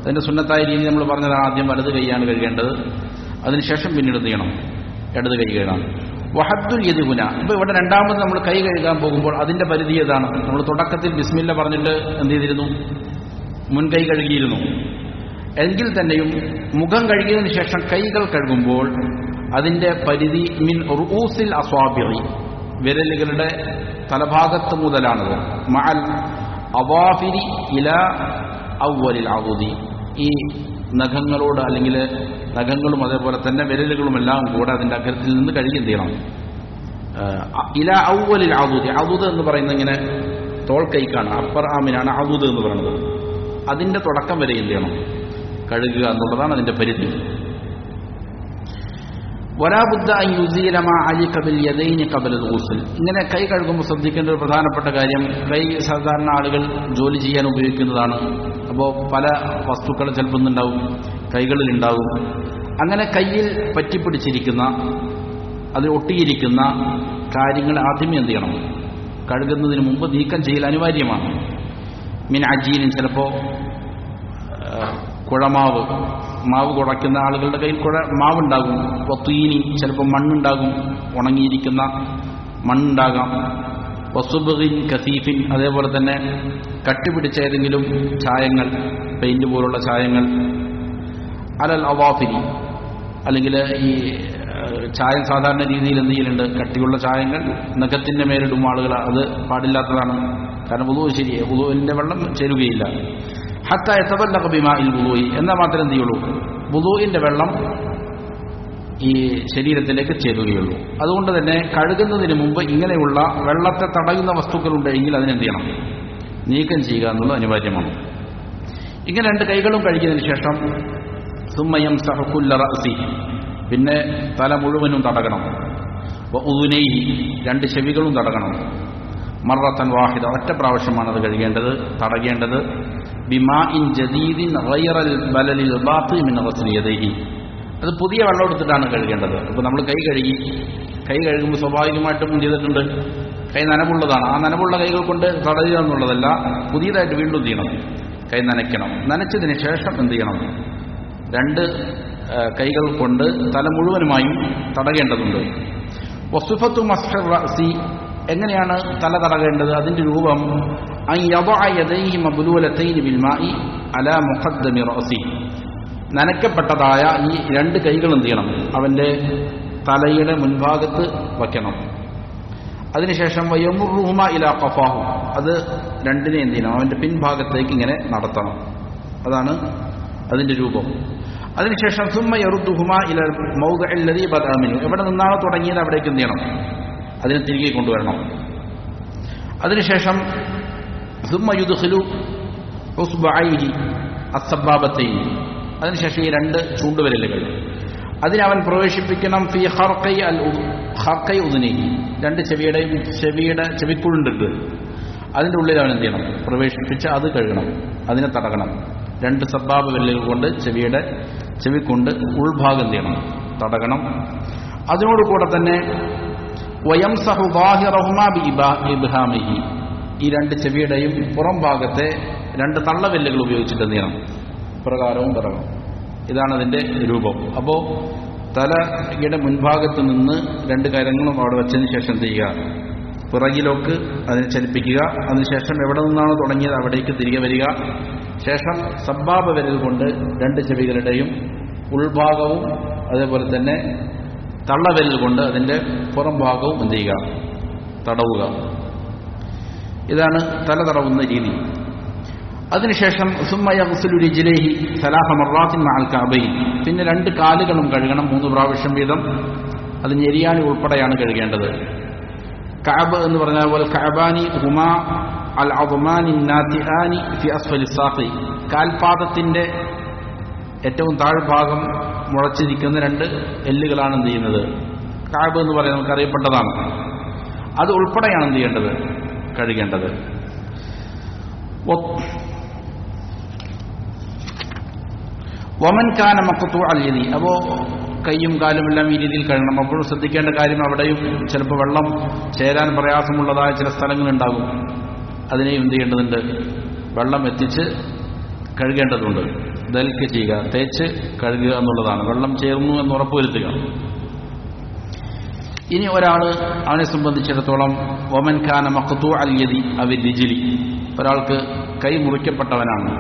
അതിന്റെ സുന്നത്തായ രീതി നമ്മൾ പറഞ്ഞതാണ്. ആദ്യം വലത് കൈയാണ് കഴുകേണ്ടത്, അതിനുശേഷം പിന്നീട് എന്ത് ചെയ്യണം, ഇടത് കൈ കഴുകണം. വഹദ്ദുൽ യദി ഹുന, ഇപ്പോൾ ഇവിടെ രണ്ടാമത് നമ്മൾ കൈ കഴുകാൻ പോകുമ്പോൾ അതിന്റെ പരിധി ഏതാണ്? നമ്മൾ തുടക്കത്തിൽ ബിസ്മില്ല പറഞ്ഞിട്ട് എന്ത് ചെയ്തിരുന്നു, മുൻകൈ കഴുകിയിരുന്നു. എങ്കിൽ തന്നെയും മുഖം കഴുകിയതിനു ശേഷം കൈകൾ കഴുകുമ്പോൾ അതിന്റെ പരിധി മിൻ റൂസിൽ അസ്വാബിറി, വിരലുകളുടെ തലഭാഗത്ത് മുതലാണത്. മഅൽ അവാഫിരി ഇല അവ്വലിൽ അവുദി, ഈ നഖങ്ങളോട് അല്ലെങ്കിൽ നഖങ്ങളും അതേപോലെ തന്നെ വിരലുകളുമെല്ലാം കൂടെ അതിന്റെ അഗ്രത്തിൽ നിന്ന് കഴുകി എന്ത് ചെയ്യണം, ഇല അവ്വലിൽ അവുദി. അവുദ് എന്ന് പറയുന്നത് ഇങ്ങനെ തോൾ കൈക്കാണ്, അപ്പർ ആമിനാണ് അവുദ് എന്ന് പറയുന്നത്. അതിന്റെ തുടക്കം വരെ എന്ത് ചെയ്യണം, കഴുകുക എന്നുള്ളതാണ് അതിൻ്റെ പരിധി. വലാബുദ്ദ അൻ യുസീല മാ അലിക ബിൽ യദൈനി ഖബല അൽ ഗുസ്ൽ. ഇങ്ങനെ കൈ കഴുകുമ്പോൾ ശ്രദ്ധിക്കേണ്ട ഒരു പ്രധാനപ്പെട്ട കാര്യം, കൈ സാധാരണ ആളുകൾ ജോലി ചെയ്യാൻ ഉപയോഗിക്കുന്നതാണ്. അപ്പോൾ പല വസ്തുക്കൾ ചിലപ്പോൾ ഉണ്ടാവും, കൈകളിലുണ്ടാവും. അങ്ങനെ കയ്യിൽ പറ്റിപ്പിടിച്ചിരിക്കുന്ന, അതിൽ ഒട്ടിയിരിക്കുന്ന കാര്യങ്ങൾ ആദ്യമേ എന്ത് ചെയ്യണം? കഴുകുന്നതിന് മുമ്പ് നീക്കം ചെയ്യൽ അനിവാര്യമാണ്. മിൻ അജീനിൻ, ചിലപ്പോൾ കുഴമാവ്, മാവ് കുഴയ്ക്കുന്ന ആളുകളുടെ കയ്യിൽ മാവുണ്ടാകും. വത്തീനി, ചിലപ്പോൾ മണ്ണുണ്ടാകും, ഉണങ്ങിയിരിക്കുന്ന മണ്ണുണ്ടാകാം. വസുബിൻ കസീഫിൻ, അതേപോലെ തന്നെ കട്ടിപിടിച്ച ഏതെങ്കിലും ചായങ്ങൾ, പെയിന്റ് പോലുള്ള ചായങ്ങൾ. അലൽ അവാഫിരി, അല്ലെങ്കിൽ ഈ ചായം സാധാരണ രീതിയിൽ എന്ത് ചെയ്യലുണ്ട്, കട്ടിയുള്ള ചായങ്ങൾ നഖത്തിന്റെ മേലിടും ആളുകൾ. അത് പാടില്ലാത്തതാണ്. കാരണം വുളൂ ശരിയെ, വുളൂവിന്റെ വെള്ളം ചേരുകയില്ല. ഹത്ത യതബല്ലഗ ബിമാഇൽ വുളൂഇ, എന്നാൽ മാത്രമേ എന്ത് ചെയ്യുള്ളൂ, വുളൂഇന്റെ വെള്ളം ഈ ശരീരത്തിലേക്ക് ചേരുകയുള്ളൂ. അതുകൊണ്ട് തന്നെ കഴുകുന്നതിന് മുമ്പ് ഇങ്ങനെയുള്ള വെള്ളത്തെ തടയുന്ന വസ്തുക്കളുണ്ടെങ്കിൽ അതിനെന്ത് ചെയ്യണം? നീക്കം ചെയ്യുക എന്നുള്ളത് അനിവാര്യമാണ്. ഇങ്ങനെ രണ്ട് കൈകളും കഴുകിയതിനു ശേഷം സുമ്മ യംസഹു കുല്ല റഅസി, പിന്നെ തല മുഴുവനും തടകണം. വഉദുനൈഹി, രണ്ട് ചെവികളും തടകണം. മറത്തൻ വാഹിദ, ഒറ്റ പ്രാവശ്യമാണ് അത് കഴുകേണ്ടത്, തടകേണ്ടത്. ബിമാഇൻ ജദീദിൻ ഗൈറൽ ബലലിൽ ബാഖി മിൻ ഗസ്ലി യദൈഹി, അത് പുതിയ വെള്ളം എടുത്തിട്ടാണ് കഴുകേണ്ടത്. അപ്പോൾ നമ്മൾ കൈ കഴുകുമ്പോൾ സ്വാഭാവികമായിട്ടും എന്ത് ചെയ്തിട്ടുണ്ട്, കൈ നനവുള്ളതാണ്. ആ നനവുള്ള കൈകൾ കൊണ്ട് തടയുക എന്നുള്ളതല്ല, പുതിയതായിട്ട് വീണ്ടും ചെയ്യണം, കൈ നനയ്ക്കണം. നനച്ചതിന് ശേഷം എന്ത് ചെയ്യണം? രണ്ട് കൈകൾ കൊണ്ട് തല മുഴുവനുമായും തടകേണ്ടതുണ്ട്. വസുഫത്തു മസ്ഹർ റഅസി, എങ്ങനെയാണ് തല തടകേണ്ടത്? അതിന്റെ രൂപം അൻ യദഅ യദൈഹി മബ്ലൂലതൈനി ബിൽ മാഇ അലാ മുഖദ്ദമി റഅസി, നനയ്ക്കപ്പെട്ടതായ ഈ രണ്ട് കൈകൾ എന്ത് ചെയ്യണം? അവന്റെ തലയുടെ മുൻഭാഗത്ത് വയ്ക്കണം. അതിനുശേഷം വയമുറുഹുമ ഇലാ ഖഫാഹു, അത് രണ്ടിനെ എന്ത് ചെയ്യണം? അവന്റെ പിൻഭാഗത്തേക്ക് ഇങ്ങനെ നടത്തണം. അതാണ് അതിന്റെ രൂപം. അതിനുശേഷം സുമ്മ യറുദ്ദുഹുമ ഇലൽ മൗദിഇൽ ലദീ ബദഅ മിൻഹു, എവിടെ നിന്നാണോ തുടങ്ങിയത് അവിടേക്ക് എന്ത് ചെയ്യണം? അതിനെ തിരികെ കൊണ്ടുവരണം. അതിനുശേഷം സുമ്മ യുദ്ഖിലു ഉസ്ബഅൈഹി അസ്സബാബത്തൈൻ, അതിനുശേഷം ഈ രണ്ട് ചൂണ്ടുവിരലുകൾ അതിനവൻ പ്രവേശിപ്പിക്കണം. ഫീ ഖർഖൈ ഉദ്നിഹി, രണ്ട് ചെവിക്കുള്ളുണ്ട്, അതിൻ്റെ ഉള്ളിൽ അവൻ എന്ത് ചെയ്യണം? പ്രവേശിപ്പിച്ച് അത് കഴുകണം, അതിനെ തടകണം. രണ്ട് സബ്ബാബ് വിരലുകൾ കൊണ്ട് ചെവിക്കൊണ്ട് ഉൾഭാഗം എന്ത് ചെയ്യണം? തടകണം. അതിനോടുകൂടെ തന്നെ വയംസഹു ളാഹിറഹുമാ ബിഇബ്ഹാമിഹി, ഈ രണ്ട് ചെവിയുടെയും പുറം ഭാഗത്തെ രണ്ട് തള്ളവിരലുകൾ ഉപയോഗിച്ചിട്ട് എന്ത് ചെയ്യണം? പ്രകാരവും തടകണം. ഇതാണ് അതിന്റെ രൂപം. അപ്പോൾ തലയുടെ മുൻഭാഗത്ത് നിന്ന് രണ്ട് കരങ്ങളും അവിടെ വെച്ചതിന് ശേഷം എന്ത് ചെയ്യുക? പിറകിലേക്ക് അതിനെ ചലിപ്പിക്കുക. അതിനുശേഷം എവിടെ നിന്നാണോ തുടങ്ങിയത് അവിടേക്ക് തിരികെ വരിക. ശേഷം സബ്ബാബ വിരൽ കൊണ്ട് രണ്ട് ചെവികളുടെയും ഉൾഭാഗവും അതേപോലെ തന്നെ തള്ളവിരൽ കൊണ്ട് അതിന്റെ പുറം ഭാഗവും എന്ത് ചെയ്യുക? തടവുക. ഇതാണ് തല തടവുന്ന രീതി. അതിനുശേഷം സുമ്മ യഗ്സിലു റിജ്ലൈഹി സലാസ മർറാത്തിൻ മഅൽ കഅബൈൻ, പിന്നെ രണ്ട് കാലുകളും കഴുകണം 3 പ്രാവശ്യം വീതം. അത് ഞെരിയാണി ഉൾപ്പെടെയാണ് കഴുകേണ്ടത്. കഅബ് എന്ന് പറഞ്ഞാൽ വൽ കഅബാനി ഹുമാ അൽ അദ്മാനി നാതിആനി ഫി അസ്ഫലി സാഖി, കാൽപാദത്തിന്റെ ഏറ്റവും താഴ്ഭാഗം മുളച്ചിരിക്കുന്ന രണ്ട് എല്ലുകളാണ് എന്ത് ചെയ്യുന്നത്? കഅബ് എന്ന് പറയുന്നത് നമുക്ക് അറിയപ്പെട്ടതാണ്. അത് ഉൾപ്പെടെയാണ് എന്ത് ചെയ്യേണ്ടത്? കഴുകേണ്ടത്. വമൻ കാന മഖ്തൂഅൽ യദി, അപ്പോൾ കൈയും കാലും എല്ലാം ഈ രീതിയിൽ കഴുകണം. അപ്പോഴും ശ്രദ്ധിക്കേണ്ട കാര്യം, അവിടെയും ചിലപ്പോൾ വെള്ളം ചേരാൻ പ്രയാസമുള്ളതായ ചില സ്ഥലങ്ങളുണ്ടാകും. അതിനെയും എന്ത് ചെയ്യേണ്ടതുണ്ട്? വെള്ളം എത്തിച്ച് കഴുകേണ്ടതുണ്ട്. ദൽക്ക് ചെയ്യുക, തേച്ച് കഴുകുക എന്നുള്ളതാണ്. വെള്ളം ചേർന്നു എന്ന് ഉറപ്പുവരുത്തുക. ഇനി ഒരാൾ, അവനെ സംബന്ധിച്ചിടത്തോളം വമൻ കാന മഖ്തൂഅൽ യദി അവി റിജ്ലി, ഒരാൾക്ക് കൈ മുറിക്കപ്പെട്ടവനാണ്,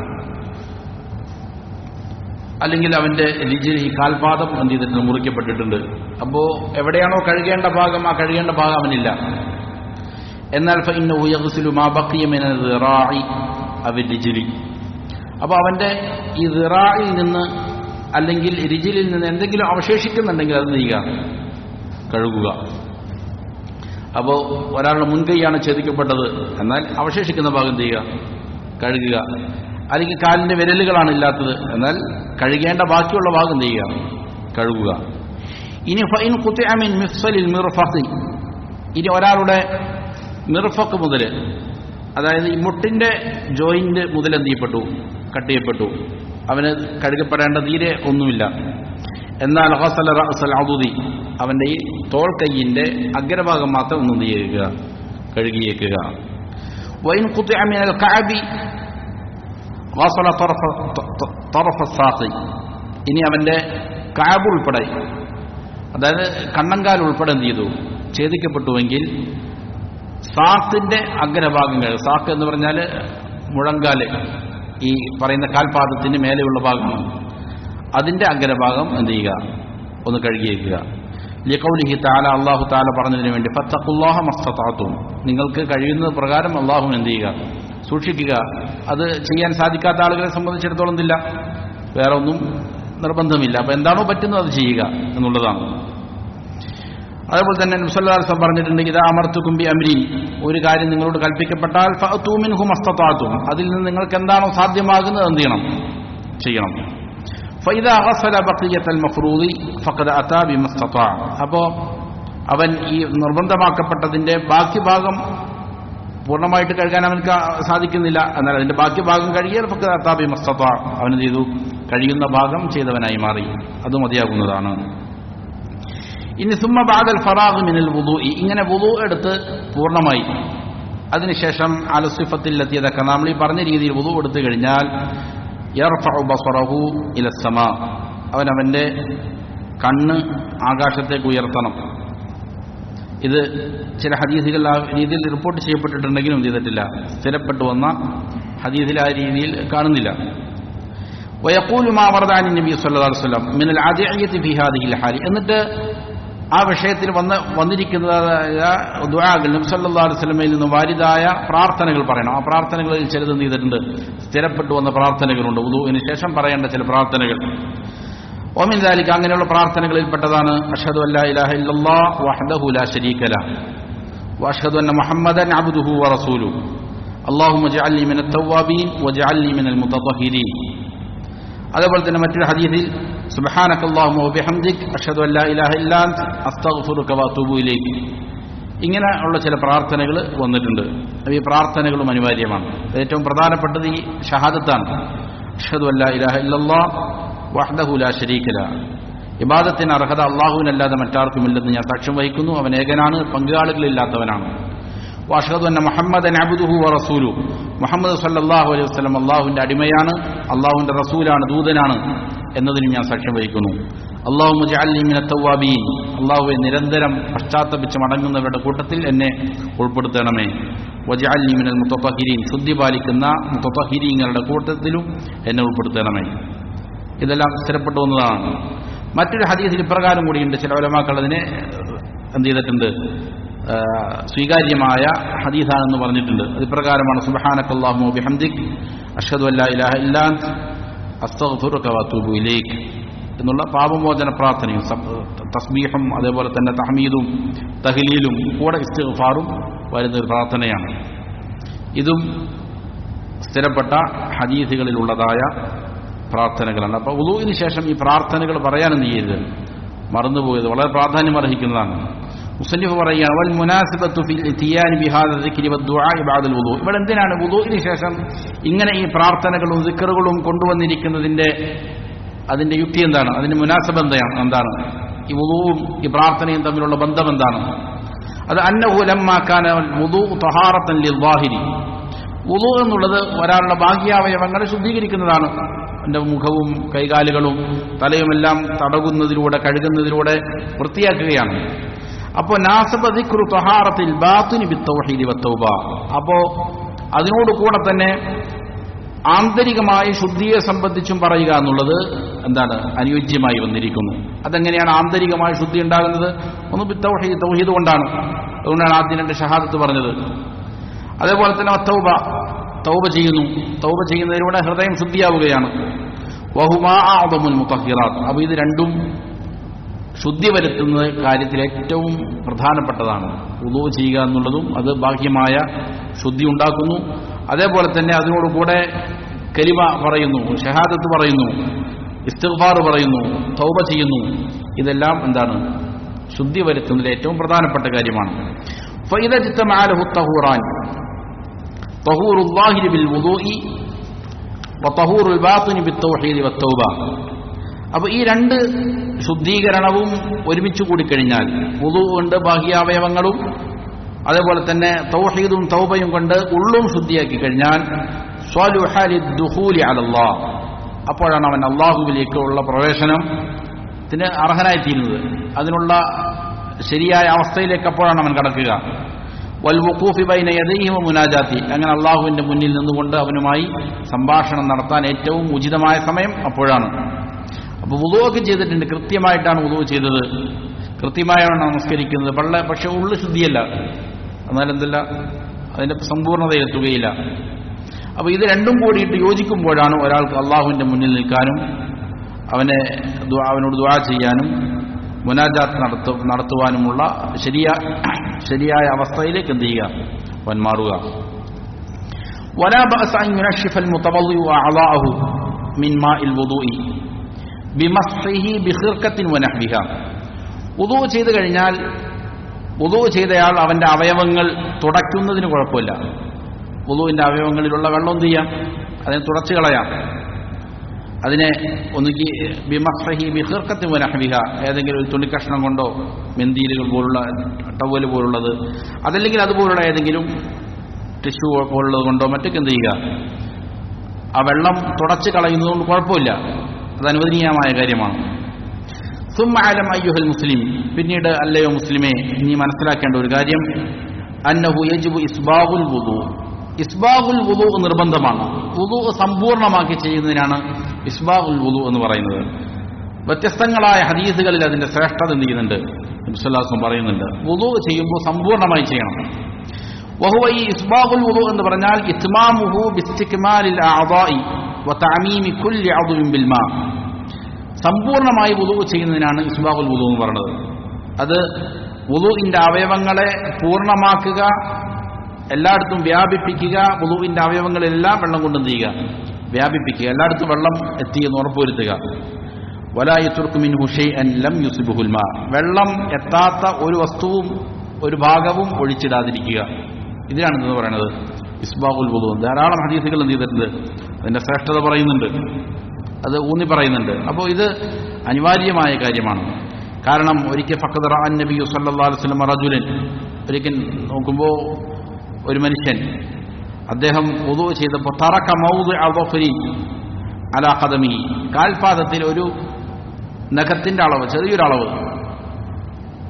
അല്ലെങ്കിൽ അവന്റെ രിജ്ലി കാൽപാദം എന്ത് ചെയ്തിട്ടുണ്ട്? മുറിക്കപ്പെട്ടിട്ടുണ്ട്. അപ്പോൾ എവിടെയാണോ കഴുകേണ്ട ഭാഗം, ആ കഴുകേണ്ട ഭാഗം അവനില്ല. എന്നാൽ ഫഇന്നഹു യഗ്സിലു മാ ബഖിയ മിന ദിറാഇ അവി റിജ്ലി, അപ്പോൾ അവന്റെ ഈ ദിറാഇൽ നിന്ന് അല്ലെങ്കിൽ റിജ്ലിൽ നിന്ന് എന്തെങ്കിലും അവശേഷിക്കുന്നുണ്ടെങ്കിൽ അത് ചെയ്യുക, കഴുകുക. അപ്പോൾ ഒരാളുടെ മുൻകൈയാണ് ഛേദിക്കപ്പെട്ടത്, എന്നാൽ അവശേഷിക്കുന്ന ഭാഗം ചെയ്യുക, കഴുകുക. അല്ലെങ്കിൽ കാലിന്റെ വിരലുകളാണ് ഇല്ലാത്തത്, എന്നാൽ കഴുകേണ്ട ബാക്കിയുള്ള ഭാഗം എന്ത് ചെയ്യുക, കഴുകുക. ഇനി ഫൈൻ ഖുതിഅ മിൻ മിഫ്സലിൽ മിർഫഖി, ഇനി ഒരാളുടെ മിർഫഖ് മുതൽ, അതായത് ഈ മുട്ടിന്റെ ജോയിന്റ് മുതൽ എന്ത് ചെയ്യപ്പെട്ടു, കട്ട് ചെയ്യപ്പെട്ടു, അവന് കഴുകപ്പെടേണ്ട തീരെ ഒന്നുമില്ല. എന്നാൽ ഗസല റഅസൽ അദുദി, അവന്റെ ഈ തോൾ കൈയിന്റെ അഗ്രഭാഗം മാത്രം ഒന്നും ചെയ്യുക, കഴുകിയേക്കുക. വൈൻ ഖുതിഅ മിനൽ കഅബി ഗസല തറഫ സാഖി, ഇനി അവന്റെ കഅബ് ഉൾപ്പെടെ, അതായത് കണ്ണങ്കാൽ ഉൾപ്പെടെ എന്ത് ചെയ്തു, ഛേദിക്കപ്പെട്ടുവെങ്കിൽ സാഖിന്റെ അഗ്രഭാഗങ്ങൾ, സാഖ് എന്ന് പറഞ്ഞാൽ മുഴങ്കാല്, ഈ പറയുന്ന കാൽപാദത്തിന് മേലെയുള്ള ഭാഗമാണ്, അതിന്റെ അഗ്രഭാഗം എന്ത് ചെയ്യുക, ഒന്ന് കഴുകിയേക്കുക. ലിഖൗലിഹി തആല, അല്ലാഹു തആല പറഞ്ഞതിന് വേണ്ടി, ഫത്തഖുല്ലാഹ മസ്തതഅതും, നിങ്ങൾക്ക് കഴിയുന്ന പ്രകാരം അല്ലാഹു എന്ത് ചെയ്യുക, സൂക്ഷിക്കുക. അത് ചെയ്യാൻ സാധിക്കാത്ത ആളുകളെ സംബന്ധിച്ചിടത്തോളം ഇല്ല, വേറെ ഒന്നും നിർബന്ധമില്ല. അപ്പൊ എന്താണോ പറ്റുന്നത് അത് ചെയ്യുക എന്നുള്ളതാണ്. അതേപോലെ തന്നെ നബി സല്ലല്ലാഹു അലൈഹി വസല്ലം പറഞ്ഞിട്ടുണ്ട്, ഇദാ അമർതുകും ബി അംരി, ഒരു കാര്യം നിങ്ങളോട് കൽപ്പിക്കപ്പെട്ടാൽ ഫഅതു മിൻഹു മസ്തതഅതും, അതിൽ നിന്ന് നിങ്ങൾക്ക് എന്താണോ സാധ്യമാകുന്നത് എന്ത് ചെയ്യണം, ചെയ്യണം. ഫഇദാ ഗസല ബഖിയത്തൽ മഫ്റൂദി ഫഖദ് അതാ ബിമസ്തതഅ, അപ്പോൾ അവൻ ഈ നിർബന്ധമാക്കപ്പെട്ടതിന്റെ ബാക്കി ഭാഗം പൂർണ്ണമായിട്ട് കഴുകാൻ അവനക്ക് സാധിക്കുന്നില്ല, എന്നാൽ അതിന്റെ ബാക്കി ഭാഗം കഴുകിയാൽ ഫഖദ് അതാ ബിമസ്തതഅ, അവൻ എന്ത് ചെയ്തു, കഴിയുന്ന ഭാഗം ചെയ്തവനായി മാറി, അത് മതിയാകുന്നതാണ്. ഇനി സുമ്മ ബഅദൽ ഫറാഗ് മിനൽ വുദൂഇ, ഇങ്ങനെ വുദൂ എടുത്ത് പൂർണ്ണമായി അതിനുശേഷം അല സിഫത്തിൽ ലത്തിയതൊക്കെ നമ്മൾ ഈ പറഞ്ഞ രീതിയിൽ വുദൂ എടുത്തു കഴിഞ്ഞാൽ യർഫഉ ബസറഹു ഇല സമാ, അവന്റെ കണ്ണ് ആകാശത്തേക്ക് ഉയർത്തണം. ഇത് ചില ഹദീസുകൾ ആ രീതിയിൽ റിപ്പോർട്ട് ചെയ്യപ്പെട്ടിട്ടുണ്ടെങ്കിലും എന്ത് ചെയ്തിട്ടില്ല, സ്ഥിരപ്പെട്ടു വന്ന ഹദീസിൽ ആ രീതിയിൽ കാണുന്നില്ല. വയഖൂലു മാ വറദ അൻ നബി സല്ലല്ലാഹു അലൈഹി വസല്ലം മിനൽ അദിയത്തി ഫീ ഹാദിഹിൽ ഹാലി, എന്നിട്ട് ആ വിഷയത്തിൽ വന്നിരിക്കുന്നതായ ദുആകൾ നബി സല്ലല്ലാഹു അലൈഹി വസല്ലമയിൽ നിന്ന് വാരിദായ പ്രാർത്ഥനകൾ പറയണം. ആ പ്രാർത്ഥനകളിൽ ചിലത് എന്ത് ചെയ്തിട്ടുണ്ട്, സ്ഥിരപ്പെട്ടു വന്ന പ്രാർത്ഥനകളുണ്ട്, വുദൂഇന് ശേഷം പറയേണ്ട ചില പ്രാർത്ഥനകൾ. വമിൻ ദാലിക, അങ്ങനെയുള്ള പ്രാർത്ഥനകളിൽപ്പെട്ടതാണ് അഷ്ഹദു അല്ലാ ഇലാഹ ഇല്ലല്ലാഹ് വഹ്ദഹു ലാ ശരീക ലഹു വഅഷ്ഹദു അന്ന മുഹമ്മദൻ അബ്ദുഹു വറസൂലുഹു അല്ലാഹുമ്മ ജഅൽനി മിനത് തവ്വാബീൻ വജഅൽനി മിനൽ മുതതഹിരീൻ. അതേപോലെ തന്നെ മറ്റൊരു ഹദീസിൽ സുബ്ഹാനകല്ലാഹുമ്മ വബിഹംദിക് അഷ്ഹദു അല്ലാ ഇലാഹ ഇല്ലാ അൻത അസ്തഗ്ഫിറുക വഅതൂബു ഇലൈക്. ഇങ്ങനെ ഉള്ള ചില പ്രാർത്ഥനകൾ വന്നിട്ടുണ്ട്. ഈ പ്രാർത്ഥനകളും അനിവാര്യമാണ്. ഏറ്റവും പ്രധാനപ്പെട്ടത് ഈ ഷഹാദത്താണ്, അഷ്ഹദു അല്ലാ ഇലാഹ ഇല്ലല്ലാഹ് വഹ്ദഹു ലാ ശരീക ലഹു, ഇബാദത്തിന് അർഹത അല്ലാഹുവിനല്ലാതെ മറ്റാർക്കുമില്ലെന്ന് ഞാൻ സാക്ഷ്യം വഹിക്കുന്നു, അവൻ ഏകനാണ്, പങ്കാളികളില്ലാത്തവനാണ്. വഅഷ്ഹദു അന്ന മുഹമ്മദൻ അബ്ദുഹു വറസൂലുഹു, മുഹമ്മദ് സല്ലല്ലാഹു അലൈഹി വസല്ലം അല്ലാഹുവിന്റെ അടിമയാണ്, അല്ലാഹുവിന്റെ റസൂലാണ്, ദൂതനാണ് എന്നതിനും ഞാൻ സാക്ഷ്യം വഹിക്കുന്നു. അല്ലാഹുമ്മ ജഅൽനി മിനത് തവ്വാബീൻ, അല്ലാഹുവേ നിരന്തരം പശ്ചാത്തപിച്ച് മടങ്ങുന്നവരുടെ കൂട്ടത്തിൽ എന്നെ ഉൾപ്പെടുത്തണമേ. വജഅൽനി മിനൽ മുതതഹിരീൻ, ശുദ്ധി പാലിക്കുന്ന മുതതഹിരീങ്ങളുടെ കൂട്ടത്തിലും എന്നെ ഉൾപ്പെടുത്തണമേ. ഇതെല്ലാം സ്ഥിരപ്പെട്ടു വന്നതാണ്. മറ്റൊരു ഹദീസിൽ ഇപ്രകാരം കൂടിയുണ്ട്, ചില ഉലമാക്കൾ അതിനെ എന്ത് ചെയ്തിട്ടുണ്ട്, സ്വീകാര്യമായ ഹദീസാണെന്ന് പറഞ്ഞിട്ടുണ്ട്. അത് ഇപ്രകാരമാണ്, സുബ്ഹാനകല്ലാഹുമ്മ വബിഹംദിക് അഷ്ഹദു അല്ലാ ഇലാഹ ഇല്ലാ അൻത അസ്തഗ്ഫിറുക വഅതൂബു ഇലൈക് എന്നുള്ള പാപമോചന പ്രാർത്ഥനയും തസ്ബീഹും അതേപോലെ തന്നെ തഹ്മീദും തഹ്ലീലും കൂടെ ഇസ്തിഗ്ഫാറും വരുന്നൊരു പ്രാർത്ഥനയാണ്. ഇതും സ്ഥിരപ്പെട്ട ഹദീസുകളിലുള്ളതായ പ്രാർത്ഥനകളാണ്. അപ്പോൾ വുളൂഇന് ശേഷം ഈ പ്രാർത്ഥനകൾ പറയാനെന്ത് ചെയ്യരുത്, മറന്നുപോയത് വളരെ പ്രാധാന്യം അർഹിക്കുന്നതാണ്. മുസന്നിഫ് പറയുകയാണ്, വൽ മുനാസിബത്തു ഫിൽ ഇത്തിയാനി ബിഹാദ ദിക്രി വദ്ദുആഇ ബഅദൽ വുളൂ. ഇവിടെ എന്തിനാണ് വുളൂഇന് ശേഷം ഇങ്ങനെ ഈ പ്രാർത്ഥനകളും ദിക്റുകളും കൊണ്ടുവന്നിരിക്കുന്നതിന്റെ അതിന്റെ യുക്തി എന്താണ്, അതിന്റെ മുനാസബ എന്താണ്, ഈ വുളൂഉം ഈ പ്രാർത്ഥനയും തമ്മിലുള്ള ബന്ധം എന്താണ്? അത് അന്നഹു ലമ്മാ കാന വുളൂഉ തഹാറത്തൻ ലിൽവാഹിരി, വുളൂ എന്നുള്ളത് ഒരാളുടെ ബാഹ്യാവയവങ്ങളെ ശുദ്ധീകരിക്കുന്നതാണ്. എൻ്റെ മുഖവും കൈകാലുകളും തലയുമെല്ലാം തടകുന്നതിലൂടെ, കഴുകുന്നതിലൂടെ വൃത്തിയാക്കുകയാണ്. അപ്പോൾ നാസബ ദിക്റു തഹാറത്തിൽ ബാത്തിനി ബിത്തൗഹീദി വത്തൗബ, അപ്പോൾ അതിനോട് കൂടെ തന്നെ ആന്തരികമായ ശുദ്ധിയെ സംബന്ധിച്ചും പറയുക എന്നുള്ളത് എന്താണ്, അനുയോജ്യമായി വന്നിരിക്കുന്നു. അതെങ്ങനെയാണ് ആന്തരികമായ ശുദ്ധി ഉണ്ടാകുന്നത്? ഒന്ന് ബിത്തൗഹീദ്, തൗഹീദ് കൊണ്ടാണ്. അതുകൊണ്ടാണ് ആദ്യം രണ്ട് ഷഹാദത്ത് പറഞ്ഞത്. അതേപോലെ തന്നെ തൗബ, തൗബ ചെയ്യുന്നു. തൗബ ചെയ്യുന്നതിലൂടെ ഹൃദയം ശുദ്ധിയാവുകയാണ്. വഹുമാ അഅ്ദമുൽ മുതഹിറാത്ത്, അപ്പോൾ ഇത് രണ്ടും ശുദ്ധി വരുത്തുന്ന കാര്യത്തിൽ ഏറ്റവും പ്രധാനപ്പെട്ടതാണ്. വുളൂ ചെയ്യുക എന്നുള്ളതും അത് ബാഹ്യമായ ശുദ്ധി ഉണ്ടാക്കുന്നു. അതേപോലെ തന്നെ അതിനോടുകൂടെ കലിമ പറയുന്നു, ഷഹാദത്ത് പറയുന്നു, ഇസ്തിഗ്ഫാർ പറയുന്നു, തൗബ ചെയ്യുന്നു. ഇതെല്ലാം എന്താണ്? ശുദ്ധി വരുത്തുന്നതിൽ ഏറ്റവും പ്രധാനപ്പെട്ട കാര്യമാണ്. ഫഇദ ഇജ്തമഅ ലഹു തഹൂറാൻ, തഹൂറുല്ലാഹി ബിൽ വുദൂഇ വതഹൂറുൽ ബാത്തിനി ബിത്തൗഹീദി വത്തൗബ. അപ്പോൾ ഈ രണ്ട് ശുദ്ധീകരണവും ഒരുമിച്ച് കൂടിക്കഴിഞ്ഞാൽ, വുദൂ കൊണ്ട് ബാഹ്യാവയവങ്ങളും അതേപോലെ തന്നെ തൗഹീദും തൗബയും കൊണ്ട് ഉള്ളും ശുദ്ധിയാക്കി കഴിഞ്ഞാൽ സ്വലുഹ ലിദ്ദുഖൂലി അലല്ലാഹ്, അപ്പോഴാണ് അവൻ അള്ളാഹുവിലേക്കുള്ള പ്രവേശനത്തിന് അർഹനായിത്തീരുന്നത്. അതിനുള്ള ശരിയായ അവസ്ഥയിലേക്ക് അപ്പോഴാണ് അവൻ കടക്കുക. വൽ വുഖൂഫി ബൈന യദൈഹി വ മുനാജാത്തി, അങ്ങനെ അള്ളാഹുവിന്റെ മുന്നിൽ നിന്നുകൊണ്ട് അവനുമായി സംഭാഷണം നടത്താൻ ഏറ്റവും ഉചിതമായ സമയം അപ്പോഴാണ്. അപ്പോൾ വുദൂഅൊക്കെ ചെയ്തിട്ടുണ്ട്, കൃത്യമായിട്ടാണ് വുദൂ ചെയ്തത്, കൃത്യമായാണ് നമസ്കരിക്കുന്നത്, പക്ഷെ ഉള്ളു ശുദ്ധിയല്ല, എന്നാലെന്തല്ല അതിന്റെ സമ്പൂർണ്ണതയിലെത്തുകയില്ല. അപ്പോൾ ഇത് രണ്ടും കൂടിയിട്ട് യോജിക്കുമ്പോഴാണ് ഒരാൾക്ക് അള്ളാഹുവിന്റെ മുന്നിൽ നിൽക്കാനും അവനോട് ദുആ ചെയ്യാനും മുനാജാത്ത് നടത്തുവാനുമുള്ള ശരിയായ അവസ്ഥയിലേക്ക് എന്ത് ചെയ്യുക? അവൻ മാറുക. വലാ ബഅസ അൻ യുനശ്ശിഫൽ മുതവദ്ദിഉ അഅളാഅഹു മിൻ മാഇൽ വുദൂഇ ബിമസ്ഹിഹി ബിഖിർഖത്തിൻ വനഹ്വിഹാ. വുദൂ ചെയ്തു കഴിഞ്ഞാൽ വുദൂ ചെയ്തയാൾ അവന്റെ അവയവങ്ങൾ തുടയ്ക്കുന്നതിന് കുഴപ്പമില്ല. വുദൂവിന്റെ അവയവങ്ങളിലുള്ള വെള്ളം എന്ത് ചെയ്യാം? അതിനെ തുടച്ചു കളയാം. അതിനെ ഒന്നുകിൽ ബിമസ്ഹി ബിഖിർഖത്തിൻ വനഹ്വിഹ, ഏതെങ്കിലും ഒരു തുണിക്കഷ്ണം കൊണ്ടോ മെന്തീലുകൾ പോലുള്ള ടവല് പോലുള്ളത്, അതല്ലെങ്കിൽ അതുപോലുള്ള ഏതെങ്കിലും ടിഷ്യൂ പോലുള്ളത് കൊണ്ടോ മറ്റൊക്കെ എന്ത് ചെയ്യുക? ആ വെള്ളം തുടച്ചു കളയുന്നതുകൊണ്ട് കുഴപ്പമില്ല, അത് അനുവദനീയമായ കാര്യമാണ്. സുമ്മ അലം അയ്യുഹൽ മുസ്ലിം, പിന്നീട് അല്ലയോ മുസ്ലിമേ നീ മനസ്സിലാക്കേണ്ട ഒരു കാര്യം, അന്നഹു യജിബു ഇസ്ബാഗുൽ വുദൂ, ഇസ്ബാഗുൽ വുദൂ നിർബന്ധമാണ്. വുദൂ സമ്പൂർണ്ണമാക്കി ചെയ്യുന്നതിനാണ് ഇസ്ബാഗുൽ വുദൂ എന്ന് പറയുന്നത്. വ്യത്യസ്തങ്ങളായ ഹദീസുകളിൽ അതിന്റെ ശ്രേഷ്ഠത എന്ത് ചെയ്യുന്നുണ്ട്? നബി സല്ലല്ലാഹു അലൈഹി വസല്ലം പറയുന്നുണ്ട്, വുദൂ ചെയ്യുമ്പോൾ സമ്പൂർണ്ണമായി ചെയ്യണം. വഹുവ, ഈ ഇസ്ബാഗുൽ വുദൂ എന്ന് പറഞ്ഞാൽ ഇത്മാമുഹു ബിസ്തിക്മാലിൽ അഅദാഇ വതഅമീമി കുല്ലി അദ്വിൻ ബിൽ മാ, സമ്പൂർണ്ണമായി വുദൂ ചെയ്യുന്നതിനാണ് ഇസ്ബാഗുൽ വുദൂ എന്ന് പറയുന്നത്. അത് വുദൂഇന്റെ അവയവങ്ങളെ പൂർണ്ണമാക്കുക, എല്ലായിടത്തും വ്യാപിപ്പിക്കുക, വുദൂഇന്റെ അവയവങ്ങളെല്ലാം വെള്ളം കൊണ്ട് ചെയ്യുക, വ്യാപിപ്പിക്കുക, എല്ലായിടത്തും വെള്ളം എത്തിയെന്ന് ഉറപ്പുവരുത്തുക. വലാ യത്റുകു മിൻഹു ഷൈഅൻ ലം യുസ്ബിഹുൽ മാ, വെള്ളം എത്താത്ത ഒരു വസ്തുവും ഒരു ഭാഗവും ഒഴിച്ചിടാതിരിക്കുക. ഇതിനാണ് എന്ന് പറയുന്നത് ഇസ്ബാഗുൽ വുദൂ. ധാരാളം ഹദീസുകൾ എന്ത് ചെയ്തിട്ടുണ്ട്? അതിന്റെ ശ്രേഷ്ഠത പറയുന്നുണ്ട്, അത് ഊന്നി പറയുന്നുണ്ട്. അപ്പോൾ ഇത് അനിവാര്യമായ കാര്യമാണ്. കാരണം ഒരിക്കൽ ഫഖദ് റഅ നബി സല്ലല്ലാഹു അലൈഹി വസല്ലം റജുലൻ, ഒരിക്കൽ നോക്കുമ്പോൾ ഒരു മനുഷ്യൻ, അദ്ദേഹം വുദൂ ചെയ്തപ്പോൾ തറക മൗദിഅ ളഫരി അലാ ഖദമിഹി, കാൽപാദത്തിൽ ഒരു നഖത്തിന്റെ അളവ്, ചെറിയൊരളവ്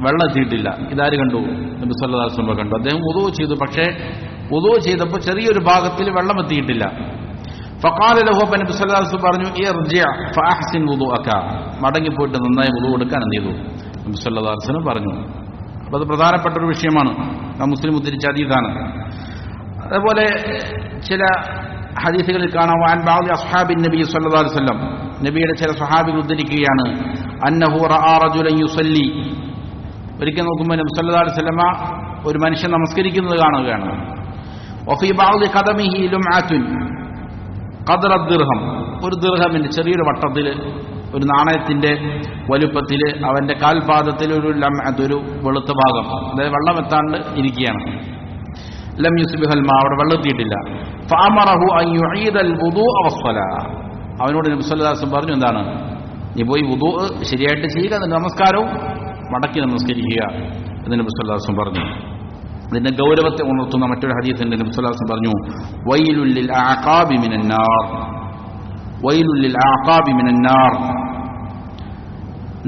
വെള്ളം എത്തിയിട്ടില്ല. ഇതാര് കണ്ടു? നബി സല്ലല്ലാഹു അലൈഹി വസല്ലം കണ്ടു. അദ്ദേഹം വുദൂ ചെയ്തു, പക്ഷേ വുദൂ ചെയ്തപ്പോൾ ചെറിയൊരു ഭാഗത്തിൽ വെള്ളം എത്തിയിട്ടില്ല. ഫഖാല ലഹു, നബി സല്ലല്ലാഹു അലൈഹി വസല്ലം പറഞ്ഞു, ഇർജി ഫഅഹ്സിൻ വുദൂഅക, മടങ്ങിപ്പോയിട്ട് നന്നായി വുദൂ എടുക്കാൻ എന്ത് ചെയ്തു? നബി സല്ലല്ലാഹു അലൈഹി വസല്ലം പറഞ്ഞു. അപ്പോൾ അത് പ്രധാനപ്പെട്ട ഒരു വിഷയമാണ്, മുസ്ലിം ഉദ്ധരിച്ച ഹദീസാണ്. അതുപോലെ ചില ഹദീസുകളിൽ കാണാം, അൻ ബഅദി അസ്ഹാബിൻ നബി സല്ലല്ലാഹു അലൈഹി വസല്ലം, നബിയുടെ ചില സ്വഹാബികൾ ഉദ്ധരിക്കുകയാണ്, അന്നഹു റഅ റജുലൻ യുസല്ലി, ഒരിക്കൽ നോക്കുമ്പോൾ നബി സല്ലല്ലാഹു അലൈഹി വസല്ലമ ഒരു മനുഷ്യൻ നമസ്കരിക്കുന്നത് കാണുകയാണ്. വഫീ ബഅദി ഖദമിഹി ലുംഅത്തുൻ ഖദ്റ ദിർഹം, ഒരു ദിർഹമിന്റെ ചെറിയൊരു വട്ടത്തിൽ, ഒരു നാണയത്തിന്റെ വലുപ്പത്തിൽ അവന്റെ കാൽപാദത്തിൽ ഒരു ലംഅത്ത്, ഒരു വെളുത്ത ഭാഗം, അതായത് വെള്ളം എത്താണ്ട് ഇരിക്കുകയാണ്. ലം യുസ്ബിഹൽ മാ, അവിടെ വെള്ളം എത്തിയിട്ടില്ല. ഫഅമറഹു അൻ യുഈദൽ വുദൂഅ വസ്സലാ, അവനോട് നബി സല്ലല്ലാഹു അലൈഹി വസല്ലം പറഞ്ഞു, എന്താണ്, നീ പോയി വുദൂ ശരിയായിട്ട് ചെയ്യുക, എന്നിട്ട് നമസ്കാരവും മടക്കി നമസ്കരിക്കുക എന്ന് നബി സല്ലല്ലാഹു അലൈഹി വസല്ലം പറഞ്ഞു. ഇതിന്റെ ഗൗരവത്തെ ഉണർത്തുന്ന മറ്റൊരു ഹദീസിന്റെ നബി സല്ലല്ലാഹു അലൈഹി വസല്ലം പറഞ്ഞു, വൈലുൽ ലിൽ അഅഖാബി മിനൻ നാർ, വൈലുൽ ലിൽ അഅഖാബി മിനൻ നാർ,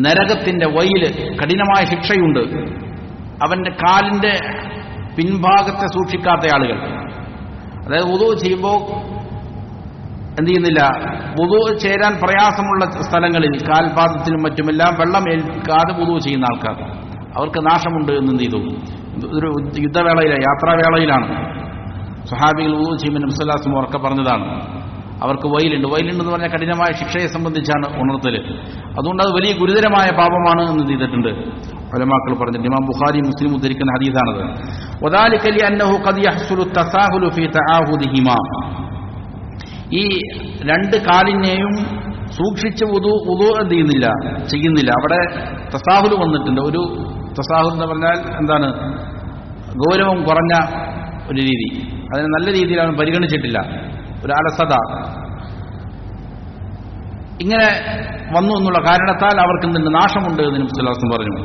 നരകത്തിന്റെ വൈല്, കഠിനമായ ശിക്ഷയുണ്ട് അവന്റെ കാലിന്റെ പിൻഭാഗത്തെ സൂക്ഷിക്കാത്ത ആളുകൾ. അതായത് വുദൂ ചെയ്യുമ്പോൾ എന്ത് ചെയ്യുന്നില്ല, വുദൂ ചേരാൻ പ്രയാസമുള്ള സ്ഥലങ്ങളിൽ കാൽപാദത്തിലും മറ്റുമെല്ലാം വെള്ളം ഏൽക്കാതെ വുദൂ ചെയ്യുന്ന ആൾക്കാർ, അവർക്ക് നാശമുണ്ട് എന്ന് എന്ത് ചെയ്തു? ഒരു യുദ്ധവേളയിലാണ്, യാത്രാവേളയിലാണ് സ്വഹാബികൾ വുദൂ ചെയ്യുമ്പോൾ നബി സല്ലല്ലാഹു അലൈഹി വസല്ലം ഉറക്കെ പറഞ്ഞതാണ്, അവർക്ക് വൈലുണ്ടെന്ന് പറഞ്ഞാൽ കഠിനമായ ശിക്ഷയെ സംബന്ധിച്ചാണ് ഉണർത്തൽ. അതുകൊണ്ട് അത് വലിയ ഗുരുതരമായ പാപമാണ് എന്ന് ചെയ്തിട്ടുണ്ട് ഉലമാക്കൾ പറഞ്ഞിട്ടുണ്ട്. ഇമാം ബുഖാരി മുസ്ലിം ഉദ്ധരിക്കുന്ന ഹദീസാണത്. വദാലിക ലിഅന്നഹു ഖദ് യഹ്സുലു തസാഹുലു ഫീ തആഹുദിഹിമാ, ഈ രണ്ട് കാലിനെയും സൂക്ഷിച്ച് വുദു എന്ത് ചെയ്യുന്നില്ല. അവിടെ തസാഹുൽ വന്നിട്ടുണ്ട്. ഒരു തസാഹുൽ എന്ന് പറഞ്ഞാൽ എന്താണ്? ഗൗരവം കുറഞ്ഞ ഒരു രീതി. അതിനെ നല്ല രീതിയിൽ അവൻ പരിഗണിച്ചിട്ടില്ല. ഒരു അലസത ഇങ്ങനെ വന്നു എന്നുള്ള കാരണത്താൽ അവർക്ക് എന്തുണ്ട്? നാശമുണ്ട് എന്ന് നബി സല്ലല്ലാഹു അലൈഹി വസല്ലം പറഞ്ഞു.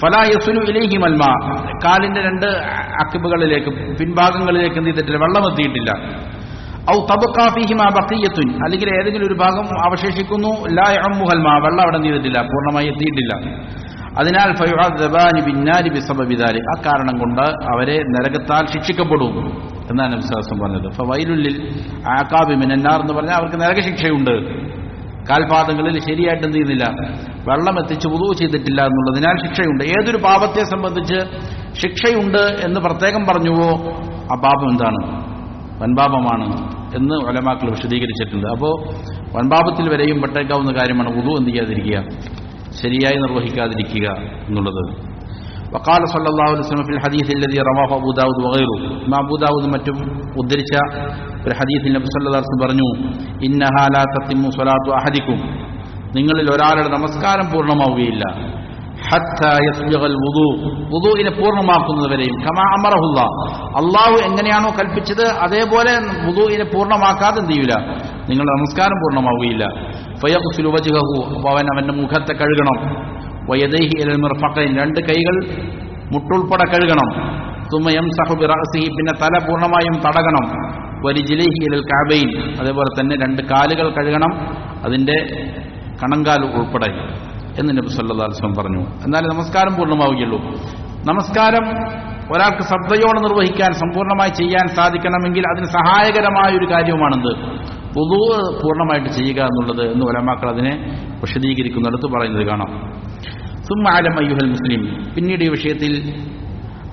ഫലാ യസ്ലു ഇലൈഹി മൽമാ, കാലിന്റെ രണ്ട് അക്കിബുകളിലേക്ക് പിൻഭാഗങ്ങളിലേക്ക് എന്ത് ചെയ്തിട്ടില്ല? വെള്ളം എത്തിയിട്ടില്ല. ഔ തബ്ഖാ ഫീഹിമാ ബഖിയത്തുൻ, അല്ലെങ്കിൽ ഏതെങ്കിലും ഒരു ഭാഗം അവശേഷിക്കുന്നു. ലാ യഅമ്മുഹൽ മാ, വെള്ളം അവിടെ എന്ത് ചെയ്തിട്ടില്ല? പൂർണ്ണമായി എത്തിയിട്ടില്ല. അതിനാൽ ഫയുഅദ്ദബാനി ബിന്നാരി ബിസബബി ദാലിക, ആ കാരണം കൊണ്ട് അവരെ നരകത്താൽ ശിക്ഷിക്കപ്പെടും എന്നാണ് നബി സല്ലല്ലാഹു അലൈഹി വസല്ലം പറഞ്ഞത്. ഫവൈലുൽ ലിൽ ആഖാബി മിനന്നാർ എന്ന് പറഞ്ഞാൽ അവർക്ക് നരകശിക്ഷയുണ്ട്. കാൽപാദങ്ങളിൽ ശരിയായിട്ട് എന്ത് ചെയ്യുന്നില്ല? വെള്ളം എത്തിച്ച് വുദു ചെയ്തിട്ടില്ല എന്നുള്ളതിനാൽ ശിക്ഷയുണ്ട്. ഏതൊരു പാപത്തെ സംബന്ധിച്ച് ശിക്ഷയുണ്ട് എന്ന് പ്രത്യേകം പറഞ്ഞുവോ ആ പാപം എന്താണ്? വൻപാപമാണ് എന്ന് ഉലമാക്കൾ വിശദീകരിച്ചിട്ടുണ്ട്. അപ്പോൾ വൻപാപത്തിൽ വരെയും പെട്ടേക്കാവുന്ന കാര്യമാണ് വുദു എന്ത് ചെയ്യാതിരിക്കുക, ശരിയായി നിർവഹിക്കാതിരിക്കുക എന്നുള്ളത്. വഖാല സല്ലല്ലാഹു അലൈഹി വസല്ലം ഫിൽ ഹദീസ് അല്ലദീ റവാഹു അബൂ ദാവൂദ് വഗൈറു, ഇമാം അബൂ ദാവൂദ് മറ്റും ഉദ്ധരിച്ച ഒരു ഹദീസിൽ നബി സല്ലല്ലാഹു അലൈഹി വസല്ലം പറഞ്ഞു, ഇന്നഹാ ലാ തത്തിമു സ്വലാത്തു അഹദിക്കും, നിങ്ങളിൽ ഒരാളുടെ നമസ്കാരം പൂർണ്ണമാവുകയില്ല, ഹത്താ യസ്ബിഗൽ വുദു, വുദുഇനെ പൂർണ്ണമാക്കുന്നതുവരെയും, കമാ അമറഹുല്ലാഹ്, അല്ലാഹു എങ്ങനെയാണോ കൽപ്പിച്ചത് അതേപോലെ വുദുഇനെ പൂർണ്ണമാക്കാതെ എന്ത് ചെയ്യില്ല, നിങ്ങളുടെ നമസ്കാരം പൂർണ്ണമാവുകയില്ല. ഫയഗ്സിലു വജ്ഹഹു, അപ്പോൾ അവന്റെ മുഖത്തെ കഴുകണം. വയദൈഹി ഇലൽ മിർഫഖൈൻ, രണ്ട് കൈകൾ മുട്ടുൾപ്പെടെ കഴുകണം. സുമ്മ യംസഹു ബിറഅസിഹി, പിന്നെ തല പൂർണ്ണമായും തടകണം. വരിജ്ലൈഹി ഇലൽ കഅബൈൻ, അതേപോലെ തന്നെ രണ്ട് കാലുകൾ കഴുകണം, അതിന്റെ കണങ്കാൽ ഉൾപ്പെടെ എന്ന് നബി സല്ലല്ലാഹു അലൈഹി വസല്ലം പറഞ്ഞു. എന്നാലേ നമസ്കാരം പൂർണ്ണമാവുകയുള്ളൂ. നമസ്കാരം ഒരാൾക്ക് ശ്രദ്ധയോടെ നിർവഹിക്കാൻ, സമ്പൂർണ്ണമായി ചെയ്യാൻ സാധിക്കണമെങ്കിൽ അതിന് സഹായകരമായ ഒരു കാര്യമാണെന്ത്? വുദു പൂർണ്ണമായിട്ട് ചെയ്യുക എന്നുള്ളത് എന്ന് ഉലമാക്കൾ അതിനെ വിശദീകരിക്കുന്നിടത്ത് പറയുന്നത് കാണാം. സുമ്മ അലം അയ്യുഹൽ മുസ്ലിം, പിന്നീട് ഈ വിഷയത്തിൽ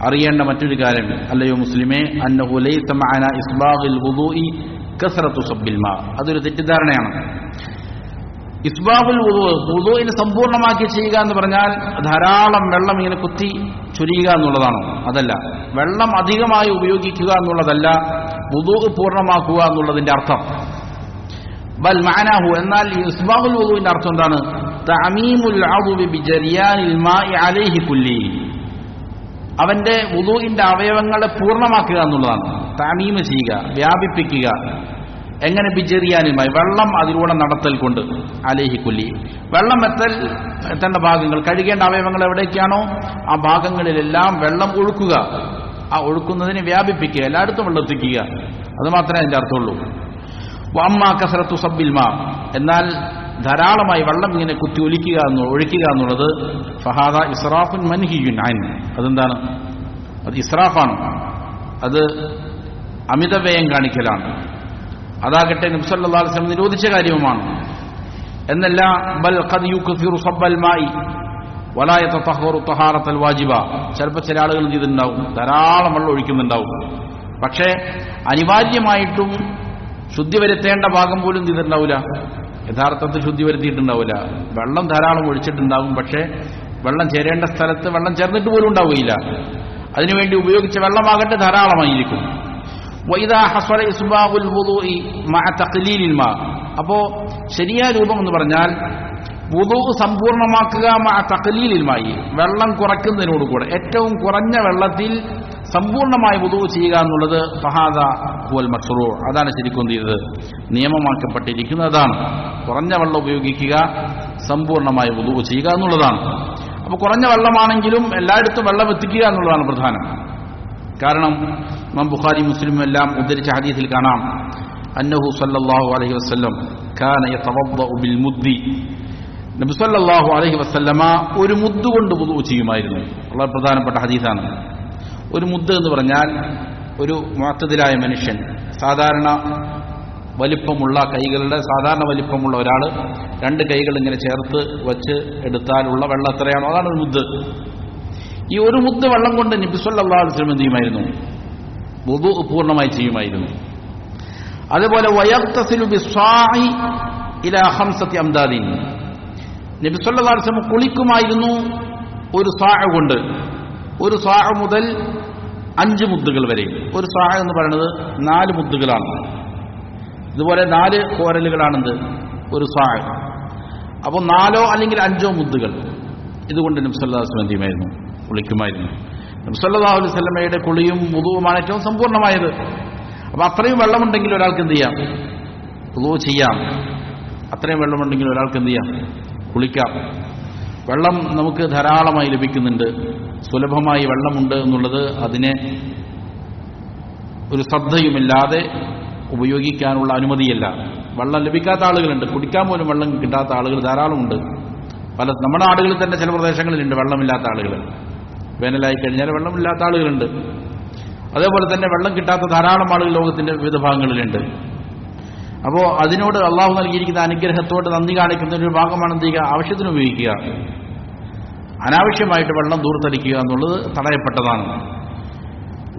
അറിയേണ്ട മറ്റൊരു കാര്യം, അല്ലയോ മുസ്ലിമേ, അന്നഹു ലൈസ മഅനാ ഇസ്ബാഗിൽ വുദൂഇ കസ്റത്തു സബ്ബിൽ മാ, അതൊരു തെറ്റിദ്ധാരണയാണ്. ഇസ്ബാഗുൽ വുദൂഇനെ സമ്പൂർണ്ണമാക്കി ചെയ്യുക എന്ന് പറഞ്ഞാൽ ധാരാളം വെള്ളം ഇങ്ങനെ കുത്തി ചൊരിയുക എന്നുള്ളതാണോ? അതല്ല. വെള്ളം അധികമായി ഉപയോഗിക്കുക എന്നുള്ളതല്ല വുദൂ പൂർണ്ണമാക്കുക എന്നുള്ളതിന്റെ അർത്ഥം. ബൽ മഅനാഹു, എന്നാൽ ഈ ഇസ്ബാഗുൽ വുദൂഇന്റെ അർത്ഥം എന്താണ്? തഅമീമുൽ അദ്വി ബിജരിയാനിൽ മാഇ അലൈഹി കുല്ലി, അവന്റെ വുദൂഇന്റെ അവയവങ്ങളെ പൂർണ്ണമാക്കുക എന്നുള്ളതാണ്. തഅമീം ചെയ്യുക, വ്യാപിപ്പിക്കുക. എങ്ങനെ? ബിജരിയാനുമായി, വെള്ളം അതിലൂടെ നടത്തൽ കൊണ്ട്. അലൈഹി കുല്ലി, വെള്ളം എത്തേണ്ട ഭാഗങ്ങൾ, കഴുകേണ്ട അവയവങ്ങൾ എവിടേക്കാണോ ആ ഭാഗങ്ങളിലെല്ലാം വെള്ളം ഒഴുക്കുക. ആ ഒഴുക്കുന്നതിനെ വ്യാപിപ്പിക്കുക, എല്ലായിടത്തും വെള്ളം എത്തിക്കുക. അത് മാത്രമേ അതിന്റെ അർത്ഥമുള്ളൂ. വഅമ്മാ കസ്റത്തു സബ്ബിൽ മാ, എന്നാൽ ധാരാളമായി വെള്ളം ഇങ്ങനെ കുത്തി ഒഴിക്കുക എന്നുള്ളത് ഫഹാദ ഇസ്റാഫുൻ മൻഹിയുൻ അൻ, അതെന്താണ്? അത് ഇസ്റാഫാണ്, അത് അമിതവ്യയം കാണിക്കലാണ്. അതാകട്ടെ നബി സല്ലല്ലാഹു അലൈഹി വസല്ലം നിരോധിച്ച കാര്യവുമാണ് എന്നല്ല. ബൽ ഖദ് യുക്സിറു സബ്ബൽ മാഇ വലാ യതതഹറു തഹാറത്തൽ വാജിബ, ചിലപ്പോൾ ചില ആളുകൾ ചെയ്തിട്ടുണ്ടാവും, ധാരാളം വെള്ളം ഒഴിക്കുന്നുണ്ടാവും, പക്ഷേ അനിവാര്യമായിട്ടും ശുദ്ധി വരുത്തേണ്ട ഭാഗം പോലും ചെയ്തിട്ടുണ്ടാവില്ല, യഥാർത്ഥത്തിൽ ശുദ്ധി വരുത്തിയിട്ടുണ്ടാവില്ല. വെള്ളം ധാരാളം ഒഴിച്ചിട്ടുണ്ടാവും, പക്ഷേ വെള്ളം ചേരേണ്ട സ്ഥലത്ത് വെള്ളം ചേർന്നിട്ട് പോലും ഉണ്ടാവുകയില്ല. അതിനുവേണ്ടി ഉപയോഗിച്ച വെള്ളമാകട്ടെ ധാരാളമായിരിക്കും. വഇദാ ഹസല ഇസ്ബാഗുൽ വുദൂഇ മഅ തഖ്ലീലിൽ മാ, അപ്പോൾ ശരിയായ രൂപം എന്ന് പറഞ്ഞാൽ വുദൂ സമ്പൂർണ്ണമാക്കുക മഅ തഖ്ലീലിൽ മായി, വെള്ളം കുറയ്ക്കുന്നതിനോടുകൂടെ, ഏറ്റവും കുറഞ്ഞ വെള്ളത്തിൽ സമ്പൂർണ്ണമായി വുദൂ ചെയ്യുക എന്നുള്ളത് ഫഹാദ ഹുവൽ മശ്റൂ, അതാണ് ശരിക്കും ചെയ്തത് നിയമമാക്കപ്പെട്ടിരിക്കുന്നതാണ്. കുറഞ്ഞ വെള്ളം ഉപയോഗിക്കുക, സമ്പൂർണ്ണമായി വുദൂ ചെയ്യുക എന്നുള്ളതാണ്. അപ്പോൾ കുറഞ്ഞ വെള്ളമാണെങ്കിലും എല്ലായിടത്തും വെള്ളം എത്തിക്കുക എന്നുള്ളതാണ് പ്രധാനം. കാരണം ഇമാം ബുഖാരി മുസ്ലിം എല്ലാം ഉദ്ധരിച്ച ഹദീസിൽ കാണാം, അന്നഹു സല്ലല്ലാഹു അലൈഹി വസല്ലം കാന യതവദ്ദഉ ബിൽ മുദ്ദി, നബി സല്ലല്ലാഹു അലൈഹി വസല്ലമ ഒരു മുദ്ദ് കൊണ്ട് വുദൂ ചെയ്യുമായിരുന്നു. വളരെ പ്രധാനപ്പെട്ട ഹദീസാണ്. ഒരു മുദ്ദ് എന്ന് പറഞ്ഞാൽ ഒരു മുഅ്തദിലായ മനുഷ്യൻ, സാധാരണ വലിപ്പമുള്ള കൈകളുടെ സാധാരണ വലിപ്പമുള്ള ഒരാൾ രണ്ട് കൈകൾ ഇങ്ങനെ ചേർത്ത് വച്ച് എടുത്താലുള്ള വെള്ളം എത്രയാണോ അതാണ് ഒരു മുദ്ദ്. ഈ ഒരു മുദ്ദ് വെള്ളം കൊണ്ട് നബി സല്ലല്ലാഹു അലൈഹി വസല്ലം എന്ത് ചെയ്യുമായിരുന്നു? വുദൂ പൂർണ്ണമായി ചെയ്യുമായിരുന്നു. അതുപോലെ വയഗ്തസിലു ബിസ്സാഇ ഇലാ ഖംസതി അംദാദിൻ, നബി സല്ലല്ലാഹു അലൈഹി വസല്ലം കുളിക്കുമായിരുന്നു ഒരു സാഅ കൊണ്ട്, ഒരു സാഅ മുതൽ 5 മുദ്ദുകൾ വരെ. ഒരു സാഅ എന്ന് പറയുന്നത് 4 മുദ്ദുകളാണ്. ഇതുപോലെ 4 കോരലുകളാണെന്ത് ഒരു സാ. അപ്പോൾ 4 അല്ലെങ്കിൽ 5 മുദ്ദുകൾ ഇതുകൊണ്ട് നബി സല്ലല്ലാഹു അലൈഹി വസല്ലം ചെയ്യുമായിരുന്നു, കുളിക്കുമായിരുന്നു. നബി സല്ലല്ലാഹു അലൈഹി വസല്ലമയുടെ കുളിയും വുദൂവുമാണ് ഏറ്റവും സമ്പൂർണ്ണമായത്. അപ്പോൾ അത്രയും വെള്ളമുണ്ടെങ്കിൽ ഒരാൾക്ക് എന്ത് ചെയ്യാം? വുദൂ ചെയ്യാം. അത്രയും വെള്ളമുണ്ടെങ്കിൽ ഒരാൾക്ക് എന്ത് ചെയ്യാം? കുളിക്കാം. വെള്ളം നമുക്ക് ധാരാളമായി ലഭിക്കുന്നുണ്ട്. സുലഭമായി വെള്ളമുണ്ട് എന്നുള്ളത് അതിനെ ഒരു ശ്രദ്ധയുമില്ലാതെ ഉപയോഗിക്കാനുള്ള അനുമതിയല്ല. വെള്ളം ലഭിക്കാത്ത ആളുകളുണ്ട്, കുടിക്കാൻ പോലും വെള്ളം കിട്ടാത്ത ആളുകൾ ധാരാളമുണ്ട്. നമ്മുടെ നാടുകളിൽ തന്നെ ചില പ്രദേശങ്ങളിലുണ്ട് വെള്ളമില്ലാത്ത ആളുകൾ. വേനലായി കഴിഞ്ഞാൽ വെള്ളമില്ലാത്ത ആളുകളുണ്ട്. അതേപോലെ തന്നെ വെള്ളം കിട്ടാത്ത ധാരാളം ആളുകൾ ലോകത്തിന്റെ വിവിധ ഭാഗങ്ങളിലുണ്ട്. അപ്പോൾ അതിനോട് അള്ളാഹു നൽകിയിരിക്കുന്ന അനുഗ്രഹത്തോട് നന്ദി കാണിക്കുന്ന ഒരു ഭാഗമാണ് എന്ത് ചെയ്യുക? ആവശ്യത്തിന് ഉപയോഗിക്കുക. അനാവശ്യമായിട്ട് വെള്ളം ദൂർത്തടിക്കുക എന്നുള്ളത് തടയപ്പെട്ടതാണ്.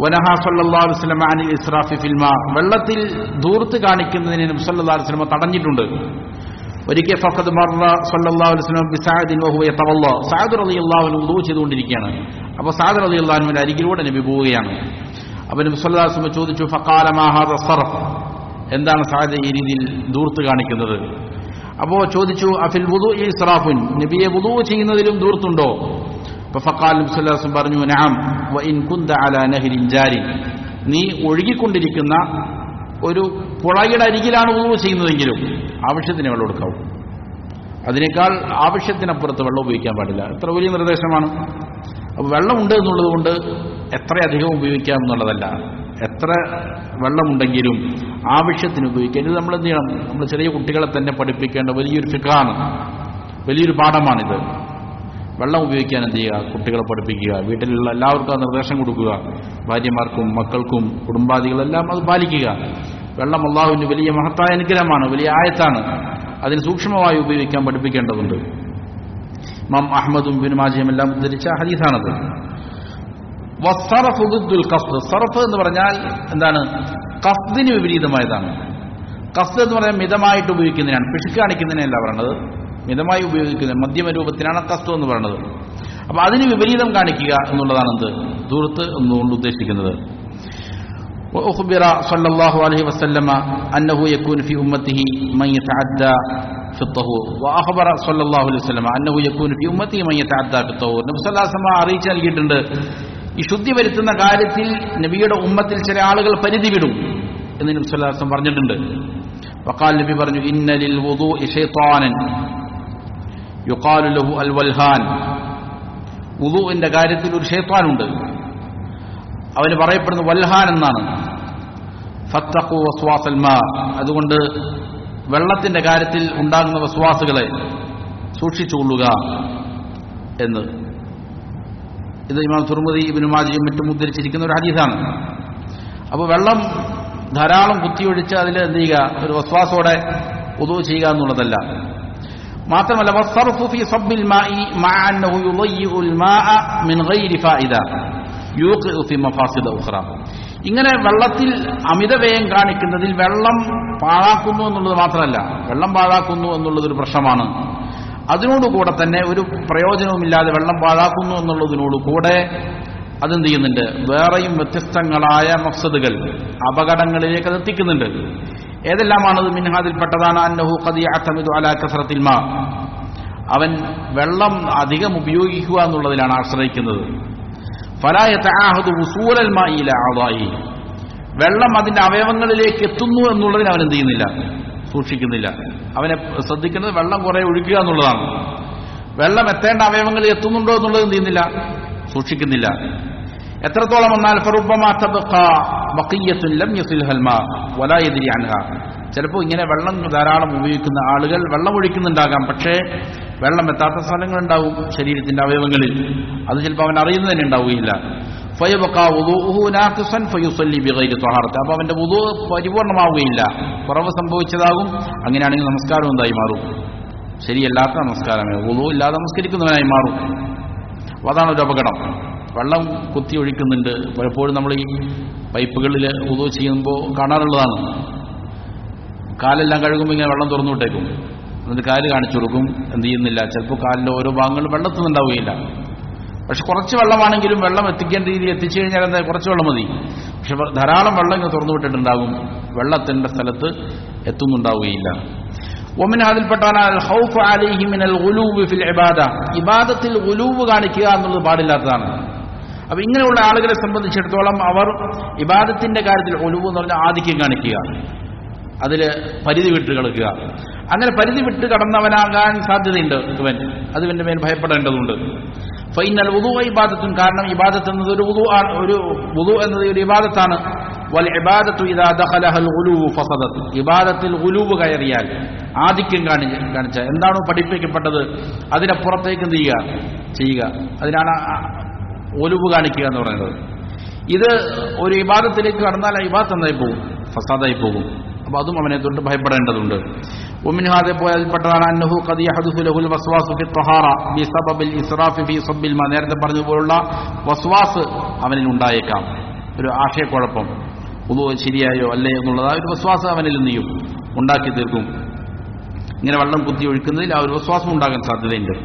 വനഹ സല്ലല്ലാഹു അലൈഹി വസല്ലം അനിൽ ഇസ്രാഫി ഫിൽ മാ, വെള്ളത്തിൽ ദൂർത്ത് കാണിക്കുന്നതിനെ നബി സല്ലല്ലാഹു അലൈഹി വസല്ലം തടഞ്ഞിട്ടുണ്ട്. ഒരിക്കൽ ഫഖദ് മർറ സല്ലല്ലാഹു അലൈഹി വസല്ലം ബിസഅദിൻ വഹുവ യതവല്ല, സഅദ് റളിയല്ലാഹു അൻഹു വുദൂ ചെയ്തുകൊണ്ടിരിക്കുകയാണ്. അപ്പോൾ സഅദ് റളിയല്ലാഹു അൻഹുവിന്റെ അരികിലൂടെ നബി പോവുകയാണ്. അപ്പോൾ നബി സല്ലല്ലാഹു അലൈഹി വസല്ലം ചോദിച്ചു, ഫഖാല മാ ഹാദ സർഫ്, എന്താണ് സഅദ് ഈ രീതിയിൽ ദൂർത്ത് കാണിക്കുന്നത്? അപ്പോൾ ചോദിച്ചു, അഫിൽ വുദൂഇ ഇസ്റാഫുൻ, നബിയെ വുദൂ ചെയ്യുന്നതിലും ദൂർത്തുണ്ടോ? ഫഖാല നബി സല്ലല്ലാഹു അലൈഹി വസല്ലം പറഞ്ഞു, നഅം വഇൻ കുന്ത അലാ നഹ്രിൻ ജാരി, നീ ഒഴുകിക്കൊണ്ടിരിക്കുന്ന ഒരു പുഴയുടെ അരികിലാണ് വുദൂ ചെയ്യുന്നതെങ്കിലും ആവശ്യത്തിന് വെള്ളം എടുക്കാവൂ. അതിനേക്കാൾ ആവശ്യത്തിനപ്പുറത്ത് വെള്ളം ഉപയോഗിക്കാൻ പാടില്ല. എത്ര വലിയ നിർദ്ദേശമാണ്! അപ്പോൾ വെള്ളമുണ്ട് എന്നുള്ളത് കൊണ്ട് എത്രയധികം ഉപയോഗിക്കാം എന്നുള്ളതല്ല, എത്ര വെള്ളമുണ്ടെങ്കിലും ആവശ്യത്തിന് ഉപയോഗിക്കുക. ഇത് നമ്മൾ എന്ത് ചെയ്യണം? നമ്മൾ ചെറിയ കുട്ടികളെ തന്നെ പഠിപ്പിക്കേണ്ട വലിയൊരു ഫിഖാണ്, വലിയൊരു പാഠമാണിത്. വെള്ളം ഉപയോഗിക്കാൻ എന്ത് ചെയ്യുക? കുട്ടികളെ പഠിപ്പിക്കുക. വീട്ടിലുള്ള എല്ലാവർക്കും ആ നിർദ്ദേശം കൊടുക്കുക. ഭാര്യമാർക്കും മക്കൾക്കും കുടുംബാദികളെല്ലാം അത് പാലിക്കുക. വെള്ളം അല്ലാഹുവിന്റെ വലിയ മഹത്തായ അനുഗ്രഹമാണ്, വലിയ ആയത്താണ്. അതിന് സൂക്ഷ്മമായി ഉപയോഗിക്കാൻ പഠിപ്പിക്കേണ്ടതുണ്ട്. ഇമാം അഹ്മദും ഇബ്നു മാജയും എല്ലാം ഉദ്ധരിച്ച ഹദീസാണത്. വസ്സറഫു ദിദ്ദുൽ ഖസ്ദ്, സർഫ് എന്ന് പറഞ്ഞാൽ എന്താണ്? ഖസ്ദിന് വിപരീതമായതാണ്. ഖസ്ദ് എന്ന് പറഞ്ഞാൽ മിതമായിട്ട് ഉപയോഗിക്കുന്നതിനാണ്, പിശുക്ക് കാണിക്കുന്നതിനല്ല പറയുന്നത്. മിതമായി ഉപയോഗിക്കുന്നത് മധ്യമ രൂപത്തിനാണ് ഖസ്ദ് എന്ന് പറയുന്നത്. അപ്പൊ അതിന് വിപരീതം കാണിക്കുക എന്നുള്ളതാണ് എന്ത്? ദൂർത്ത് എന്നുകൊണ്ട് ഉദ്ദേശിക്കുന്നത്. وأخبر صلى الله عليه وسلم أنه يكون في أمته من يتعدى في الطهور وأخبر صلى الله عليه وسلم أنه يكون في أمته من يتعدى في الطهور. നബി സല്ലല്ലാഹു അലൈഹി വസല്ലം അറിയിച്ചു നൽകിയിട്ടുണ്ട്, ഈ ശുദ്ധി വരുത്തുന്ന കാര്യത്തിൽ നബിയുടെ ഉമ്മത്തിൽ ചില ആളുകൾ പരിധി വിടും എന്ന് നബി സല്ലല്ലാഹു അലൈഹി വസല്ലം പറഞ്ഞിട്ടുണ്ട്. വഖാൽ, നബി പറഞ്ഞു, ഇന്ന ലിൽ വുദൂഇ ശൈത്താനൻ യുഖാലു ലഹു അൽ വൽഹാൻ, വുദൂഇന്റെ കാര്യത്തിൽ ഒരു ശൈത്താനുണ്ട്, അവന് പറയപ്പെടുന്ന വൽഹാൻ എന്നാണ്. ഫത്തഖു വസ്വാസൽ മാ, അതുകൊണ്ട് വെള്ളത്തിന്റെ കാര്യത്തിൽ ഉണ്ടാകുന്ന വസ്വാസുകളെ സൂക്ഷിച്ചുകൊള്ളുക എന്ന്. ഇത് ഇമാം തുർമുദി ഇബ്നു മാജയും മറ്റും ഉദ്ധരിച്ചിരിക്കുന്ന ഒരു ഹദീസാണ്. അപ്പോൾ വെള്ളം ധാരാളം കുത്തിയൊഴിച്ച് അതിൽ എന്ത് ചെയ്യുക? ഒരു വസ്വാസോടെ വുദൂ ചെയ്യുക എന്നുള്ളതല്ല. മാത്രമല്ല, വസ്സർഫു ഫീ സബ്ബിൽ മാഇ മഅ അന്നഹു യുളയ്യിഉൽ മാഅ മിൻ ഗൈരി ഫായിദ യൂഖിഉ ഫീ മഫാസിദ ഉഖ്റ. ഇങ്ങനെ വെള്ളത്തിൽ അമിതവ്യയം കാണിക്കുന്നതിൽ വെള്ളം പാഴാക്കുന്നു എന്നുള്ളത് മാത്രമല്ല, വെള്ളം പാഴാക്കുന്നു എന്നുള്ളതൊരു പ്രശ്നമാണ്. അതിനോടുകൂടെ തന്നെ ഒരു പ്രയോജനവുമില്ലാതെ വെള്ളം പാഴാക്കുന്നു എന്നുള്ളതിനോടുകൂടെ അതെന്ത് ചെയ്യുന്നുണ്ട്? വേറെയും വ്യത്യസ്തങ്ങളായ മഖ്സദുകൾ, അപകടങ്ങളിലേക്ക് അത് എത്തിക്കുന്നുണ്ട്. ഏതെല്ലാമാണത്? മിൻഹാദിൽപ്പെട്ടതാണ് അന്നഹു ഖദ് യഅ്തമിദു അലാ കസ്റത്തിൽ മാ, അവൻ വെള്ളം അധികം ഉപയോഗിക്കുക എന്നുള്ളതിലാണ് ആശ്രയിക്കുന്നത്. ഫലാ യതആഹദു വുസൂലൽ മാഇ ഇലാ അദാഇ, വെള്ളം അതിന്റെ അവയവങ്ങളിലേക്ക് എത്തുന്നു എന്നുള്ളതിന് അവൻ എന്ത് ചെയ്യുന്നില്ല? സൂക്ഷിക്കുന്നില്ല. അവനെ ശ്രദ്ധിക്കുന്നത് വെള്ളം കുറെ ഒഴുകുക എന്നുള്ളതാണ്. വെള്ളം എത്തേണ്ട അവയവങ്ങളിൽ എത്തുന്നുണ്ടോ എന്നുള്ളത് എന്ത് ചെയ്യുന്നില്ല? സൂക്ഷിക്കുന്നില്ല. എത്രത്തോളം വന്നാൽ ഫറുബ്ബമാ തബ്ഖാ ബഖിയ്യത്തുൻ ലം യസിൽഹൽ മാ വലാ യദ്രി അൻഹാ, ചിലപ്പോൾ ഇങ്ങനെ വെള്ളം ധാരാളം ഉപയോഗിക്കുന്ന ആളുകൾ വെള്ളം ഒഴിക്കുന്നുണ്ടാകാം, പക്ഷേ വെള്ളം എത്താത്ത സ്ഥലങ്ങളുണ്ടാവും ശരീരത്തിന്റെ അവയവങ്ങളിൽ, അത് ചിലപ്പോൾ അവൻ അറിയുന്നത് തന്നെ ഉണ്ടാവുകയില്ല. ഫയബഖാ വുദൂഉഹു നാഖിസൻ ഫയുസല്ലി ബിഗൈരി ത്വഹാറത്ത്, അപ്പോൾ അവന്റെ വുദൂ പരിപൂർണമാവുകയില്ല, കുറവ് സംഭവിച്ചതാകും. അങ്ങനെയാണെങ്കിൽ നമസ്കാരം എന്തായി മാറും? ശരിയല്ലാത്ത നമസ്കാരമേ, വുദൂ ഇല്ലാതെ നമസ്കരിക്കുന്നവനായി മാറും. അതാണ് ഒരു അപകടം. വെള്ളം കുത്തി ഒഴിക്കുന്നുണ്ട്. പലപ്പോഴും നമ്മൾ ഈ പൈപ്പുകളിൽ വുദൂ ചെയ്യുമ്പോൾ കാണാറുള്ളതാണ്. കാലെല്ലാം കഴുകുമ്പോൾ ഇങ്ങനെ വെള്ളം തുറന്നു വിട്ടേക്കും, എന്നിട്ട് കാല് കാണിച്ചു കൊടുക്കും. എന്ത് ചെയ്യുന്നില്ല? ചിലപ്പോൾ കാലിൻ്റെ ഓരോ ഭാഗങ്ങളും വെള്ളത്തുന്നുണ്ടാവുകയില്ല. പക്ഷെ കുറച്ച് വെള്ളമാണെങ്കിലും വെള്ളം എത്തിക്കേണ്ട രീതിയിൽ എത്തിച്ചു കഴിഞ്ഞാൽ എന്താ? കുറച്ച് വെള്ളം മതി. പക്ഷെ ധാരാളം വെള്ളം ഇങ്ങനെ തുറന്നു വിട്ടിട്ടുണ്ടാകും. വെള്ളത്തിൻ്റെ സ്ഥലത്ത് എത്തുന്നുണ്ടാവുകയില്ല. വമിൻ അതിൽപ്പെട്ടാണ് അൽ ഖൗഫ് അലൈഹി മിനൽ ഗുലൂബ് ഫിൽ ഇബാദ, ഇബാദത്തിൽ ഗുലൂബ് കാണിക്കുക എന്നുള്ളത് പാടില്ലാത്തതാണ്. അപ്പൊ ഇങ്ങനെയുള്ള ആളുകളെ സംബന്ധിച്ചിടത്തോളം അവർ ഇബാദത്തിന്റെ കാര്യത്തിൽ ഗുലൂബ് എന്ന് പറഞ്ഞാൽ ആധിക്യം കാണിക്കുക, അതിൽ പരിധി വിട്ട് കളക്കുക. അങ്ങനെ പരിധി വിട്ട് കടന്നവനാകാൻ സാധ്യതയുണ്ട് ഇവൻ, അത് ഇവന്റെ മേൽ ഭയപ്പെടേണ്ടതുണ്ട്. ഫൈനൽ വുദൂ ഇബാദത്തുൻ, കാരണം ഇബാദത്ത് എന്നത് ഒരു വുദൂ എന്നത് ഒരു ഇബാദത്താണ്. വൽ ഇബാദത്തു ഇദാ ദഖലഹൽ ഗുലൂബ് ഫസദത്, ഇബാദത്തിൽ ഗുലൂബ് കയറിയാൽ, ആധിക്യം കാണിച്ച എന്താണോ പഠിപ്പിക്കപ്പെട്ടത് അതിനപ്പുറത്തേക്ക് എന്ത് ചെയ്യുക, അതിനാണ് ഗുലൂബ് കാണിക്കുക എന്ന് പറയുന്നത്. ഇത് ഒരു ഇബാദത്തിലേക്ക് കടന്നാൽ ഇബാദത്ത് എന്തായി പോകും, ഫസാദായി പോകും. അപ്പൊ അതും അവനെ തൊട്ട് ഭയപ്പെടേണ്ടതുണ്ട്. ومنها പോയതിൽപ്പെട്ടതാണ് അന്നഹു ഖദ് യഹദുസു ലഹുൽ വസ്വാസു ഫി ത്വഹാറ ബിസബബിൽ ഇസ്റാഫ് ഫി സബ്ബിൽ മാ, നേരത്തെ പറഞ്ഞതുപോലുള്ള വസ്വാസ് അവനിൽ ഉണ്ടായേക്കാം, ഒരു ആശയക്കുഴപ്പം, വുദൂ ശരിയായോ അല്ലേ എന്നുള്ളത് ആ ഒരു വസ്വാസ് അവനിൽ എന്തെയും ഉണ്ടാക്കി തീർക്കും. ഇങ്ങനെ വെള്ളം കുത്തി ഒഴിക്കുന്നതിൽ ആ ഒരു വസ്വാസം ഉണ്ടാകാൻ സാധ്യതയുണ്ട്.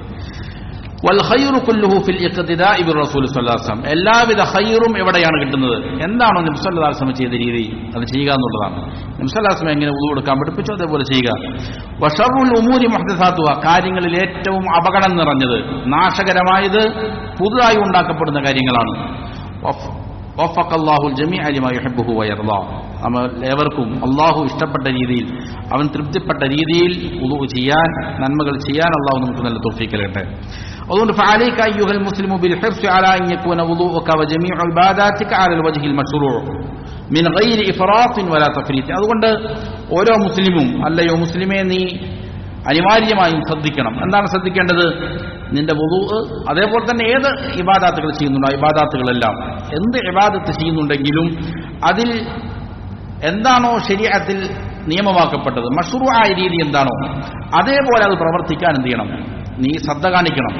വൽ ഖൈറു കുല്ലുഹു ഫിൽ ഇഖ്തിദാഇ ബിറസൂൽ സ്വല്ലല്ലാഹു അലൈഹി വസല്ലം, എല്ലാവിധ ഖൈറും എവിടെയാണ് കിട്ടുന്നത്, എന്താണോ നബി സല്ലല്ലാഹു അലൈഹി വസല്ലം ചെയ്ത രീതി അത് ചെയ്യുക എന്നുള്ളതാണ്. നബി സല്ലല്ലാഹു അലൈഹി വസല്ലം എങ്ങനെ വുദൂ എടുക്കാൻ പഠിപ്പിച്ചോ അതേപോലെ ചെയ്യുക. വശറുൽ ഉമൂരി മുഹ്ദസാതുഹ, കാര്യങ്ങളിൽ ഏറ്റവും അപകടം നിറഞ്ഞത്, നാശകരമായത്, പുതുതായി ഉണ്ടാക്കപ്പെടുന്ന കാര്യങ്ങളാണ്. വഫഖല്ലാഹുൽ ജമീഅ ലിമാ യുഹിബ്ബുഹു വയർദാ, നമ്മൾ ഏവർക്കും അല്ലാഹു ഇഷ്ടപ്പെട്ട രീതിയിൽ, അവൻ തൃപ്തിപ്പെട്ട രീതിയിൽ വുദൂ ചെയ്യാൻ, നന്മകൾ ചെയ്യാൻ അല്ലാഹു നമുക്ക് നല്ല തൗഫീഖ് നൽകട്ടെ. അതുകൊണ്ട് ഫഅലൈക അയ്യുഹൽ മുസ്ലിമു ബിൽ ഹിർസി അലാ അൻ യകൂന വുദൂഉക വജമീഉ ഇബാദാതിക അലൽ വജ്ഹിൽ മശ്റൂഉ മിൻ ഗൈരി ഇഫ്റാത്തിൻ വലാ തഫ്രീത്ത്. അതുകൊണ്ട് ഓരോ മുസ്ലിമും, അല്ലയോ മുസ്ലിമേ, നീ അനിവാര്യമായും ശ്രദ്ധിക്കണം. എന്താണ് ശ്രദ്ധിക്കേണ്ടത്? നിന്റെ വുദൂ, അതേപോലെ തന്നെ ഏത് ഇബാദാത്തുകൾ ചെയ്യുന്നുണ്ടോ ഇബാദാത്തുകളെല്ലാം, എന്ത് ഇബാദത്ത് ചെയ്യുന്നുണ്ടെങ്കിലും അതിൽ എന്താണോ ശരീഅത്തിൽ നിയമമാക്കപ്പെട്ടത്, മശ്റൂആയ രീതി എന്താണോ അതേപോലെ അത് പ്രവർത്തിക്കാൻ എന്ത് ചെയ്യണം, നീ ശ്രദ്ധ കാണിക്കണം.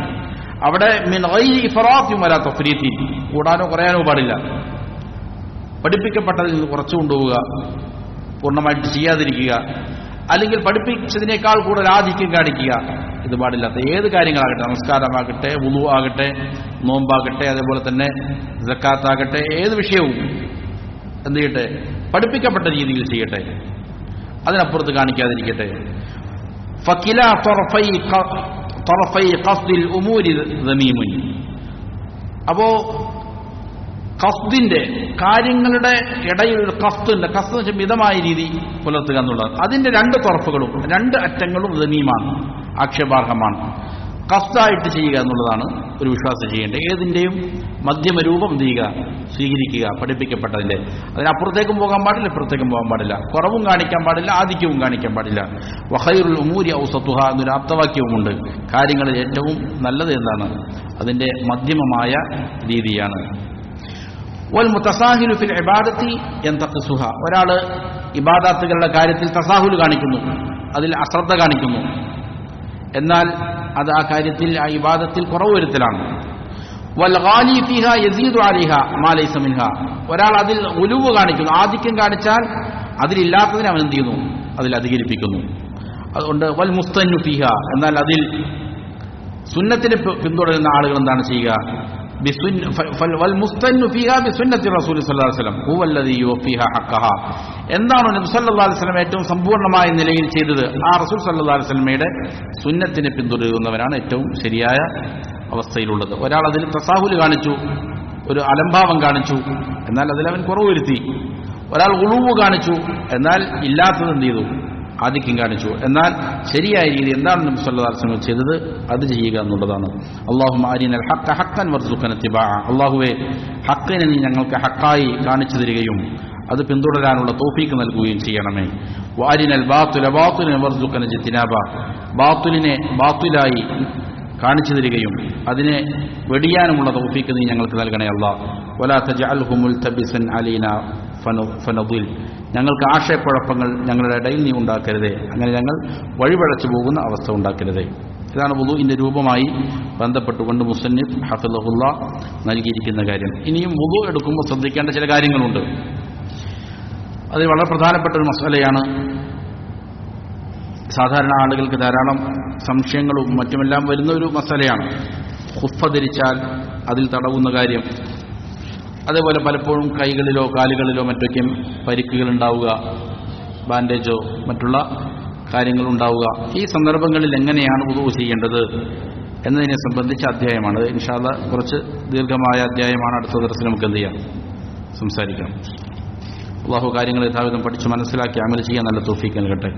അവിടെ മിൻ ഗൈരി ഇഫ്റാത്തിൻ വലാ തഫ്രീത്ത്, കൂടാനോ കുറയാനോ പാടില്ല. പഠിപ്പിക്കപ്പെട്ടതിൽ നിന്ന് കുറച്ചു കൊണ്ടുപോവുക, പൂർണ്ണമായിട്ട് ചെയ്യാതിരിക്കുക, അല്ലെങ്കിൽ പഠിപ്പിച്ചതിനേക്കാൾ കൂടുതൽ ആധിക്യം കാണിക്കുക, ഇത് പാടില്ലാത്ത ഏത് കാര്യങ്ങളാകട്ടെ, നമസ്കാരമാകട്ടെ, വുദൂ ആകട്ടെ, നോമ്പാകട്ടെ, അതേപോലെ തന്നെ സക്കാത്താകട്ടെ, ഏത് വിഷയവും എന്ത് ചെയ്യട്ടെ, പഠിപ്പിക്കപ്പെട്ട രീതിയിൽ ചെയ്യട്ടെ, അതിനപ്പുറത്ത് കാണിക്കാതിരിക്കട്ടെ. ഫകില ത്വറഫൈ ഖസ്ദിൽ ഉമൂരി ദമീമുൻ, അപ്പോ ഖസ്ദിന്റെ കാര്യങ്ങളുടെ ഇടയിൽ ഒരു ഖസ്ദുണ്ട്. ഖസ്ദ് എന്ന് വെച്ചാൽ മിതമായ രീതി പുലർത്തുക എന്നുള്ളത്. അതിന്റെ രണ്ട് തൊറഫുകളും, രണ്ട് അറ്റങ്ങളും ദമീമാണ്, ആക്ഷേപാർഹമാണ്. ഖസ്ദായിട്ട് ചെയ്യുക എന്നുള്ളതാണ് ഒരു വിശ്വാസം ചെയ്യേണ്ടത്. ഏതിന്റെയും മധ്യമരൂപം ചെയ്യുക, സ്വീകരിക്കുക, പഠിപ്പിക്കപ്പെട്ടതിന്റെ. അതിനപ്പുറത്തേക്കും പോകാൻ പാടില്ല, ഇപ്പുറത്തേക്കും പോകാൻ പാടില്ല, കുറവും കാണിക്കാൻ പാടില്ല, ആധിക്യവും കാണിക്കാൻ പാടില്ല. വഖൈറുൽ ഉമൂരി ഔസതുഹ എന്നൊരു ആപ്തവാക്യവുമുണ്ട്. കാര്യങ്ങളിൽ ഏറ്റവും നല്ലത് എന്താണ്? അതിന്റെ മധ്യമമായ രീതിയാണ്. വൽ മുതസാഹിലു ഫിൽ ഇബാദത്തി യന്തഖിസുഹ, ഒരാൾ ഇബാദത്തുകളുടെ കാര്യത്തിൽ തസാഹുൽ കാണിക്കുന്നു, അതിൽ അശ്രദ്ധ കാണിക്കുന്നു, എന്നാൽ അത് ആ കാര്യത്തിൽ, ആ ഇബാദത്തിൽ കുറവ് വരുത്തലാണ്. വൽ ഗാലി ഫിഹാ യസീദു അലൈഹ മാ ലൈസ മിൻഹാ, ഒരാൾ അതിൽ ഉലുവ് കാണിക്കുന്നു, ആധിക്യം കാണിച്ചാൽ അതിലില്ലാത്തതിനെ അവൻ എന്ത് ചെയ്യുന്നു, അതിൽ അധികരിപ്പിക്കുന്നു. അതുകൊണ്ട് വൽ മുസ്തന്നു ഫിഹ, എന്നാൽ അതിൽ സുന്നത്തിനെ പിന്തുടരുന്ന ആളുകൾ എന്താണ് ചെയ്യുക? വൽമുസ്തന്നു ഫീഹാ ബിസുന്നത്തി റസൂൽ സല്ലല്ലാഹു അലൈഹി വസല്ലം ഹുവല്ലദീ യുവഫീഹാ ഹഖഹാ, എന്താണോ നബി സല്ലല്ലാഹു അലൈഹി വസല്ലം ഏറ്റവും സമ്പൂർണ്ണമായ നിലയിൽ ചെയ്തത്, ആ റസൂൽ സല്ലല്ലാഹു അലൈഹി വസല്ലമയുടെ സുന്നത്തിനെ പിന്തുടരുന്നവരാണ് ഏറ്റവും ശരിയായ അവസ്ഥയിലുള്ളത്. ഒരാൾ അതിൽ തസാഹുൽ കാണിച്ചു, ഒരു അലംഭാവം കാണിച്ചു, എന്നാൽ അതിലവൻ കുറവ് വരുത്തി. ഒരാൾ ഉളുവ് കാണിച്ചു, എന്നാൽ ഇല്ലാത്തത് എന്ത് ചെയ്തു, ആധിക്യം കാണിച്ചു. എന്നാൽ ശരിയായ രീതി എന്താണ് നബി സല്ലല്ലാഹു അലൈഹി വസല്ലം ചെയ്തത്, അത് ചെയ്യുക എന്നുള്ളതാണ്. അല്ലാഹുമ്മ അരിനൽ ഹഖ്ക ഹഖ്കൻ വർസുഖ്ന ഇത്തിബാഅ, അല്ലാഹുവേ ഹഖ്ഖിനെ നീ ഞങ്ങൾക്ക് ഹഖ്ഖായി കാണിച്ചു തരികയും അത് പിന്തുടരാനുള്ള തൗഫീഖ് നൽകുകയും ചെയ്യണമേ. വഅരിനൽ ബാത്തില ബാത്തിലൻ വർസുഖ്ന ഇജ്തിനാബ, ബാത്തിലിനെ ബാത്തിലായി കാണിച്ചു തരികയും അതിനെ വെടിയാനുമുള്ള തൗഫീഖ് നീ ഞങ്ങൾക്ക് നൽകണേ അല്ലാഹ്. വലാ തജഅൽഹു മുൽതബിസൻ അലൈനാ ഫനദിൽ, ഞങ്ങൾക്ക് ആശയക്കുഴപ്പങ്ങൾ ഞങ്ങളുടെ ഇടയിൽ നീ ഉണ്ടാക്കരുതേ, അങ്ങനെ ഞങ്ങൾ വഴിപഴച്ചു പോകുന്ന അവസ്ഥ ഉണ്ടാക്കരുതേ. ഇതാണ് വുദൂഇന്റെ രൂപമായി ബന്ധപ്പെട്ടുകൊണ്ട് മുസന്നിഫ് ഹഫിളഹുല്ലാ നൽകിയിരിക്കുന്ന കാര്യം. ഇനിയും വുദൂ എടുക്കുമ്പോൾ ശ്രദ്ധിക്കേണ്ട ചില കാര്യങ്ങളുണ്ട്. അത് വളരെ പ്രധാനപ്പെട്ട ഒരു മസലയാണ്. സാധാരണ ആളുകൾക്ക് ധാരാളം സംശയങ്ങളും മറ്റുമെല്ലാം വരുന്ന ഒരു മസലയാണ്. ഖുഫ ധരിച്ചാൽ അതിൽ തടവുന്ന കാര്യം, അതേപോലെ പലപ്പോഴും കൈകളിലോ കാലുകളിലോ മറ്റൊക്കെ പരിക്കുകൾ ഉണ്ടാവുക, ബാൻഡേജോ മറ്റുള്ള കാര്യങ്ങളുണ്ടാവുക. ഈ സന്ദർഭങ്ങളിൽ എങ്ങനെയാണ് വുളൂ ചെയ്യേണ്ടത് എന്നതിനെ സംബന്ധിച്ച അധ്യായമാണ്. അത് ഇൻഷാ അല്ലാഹ് കുറച്ച് ദീർഘമായ അധ്യായമാണ്. അടുത്ത ദിവസം നമുക്ക് എന്ത് ചെയ്യാം, സംസാരിക്കാം. അള്ളാഹു കാര്യങ്ങൾ യഥാവിധം പഠിച്ച് മനസ്സിലാക്കി അമൽ ചെയ്യാൻ നല്ല തൗഫീഖ് നൽകട്ടെ.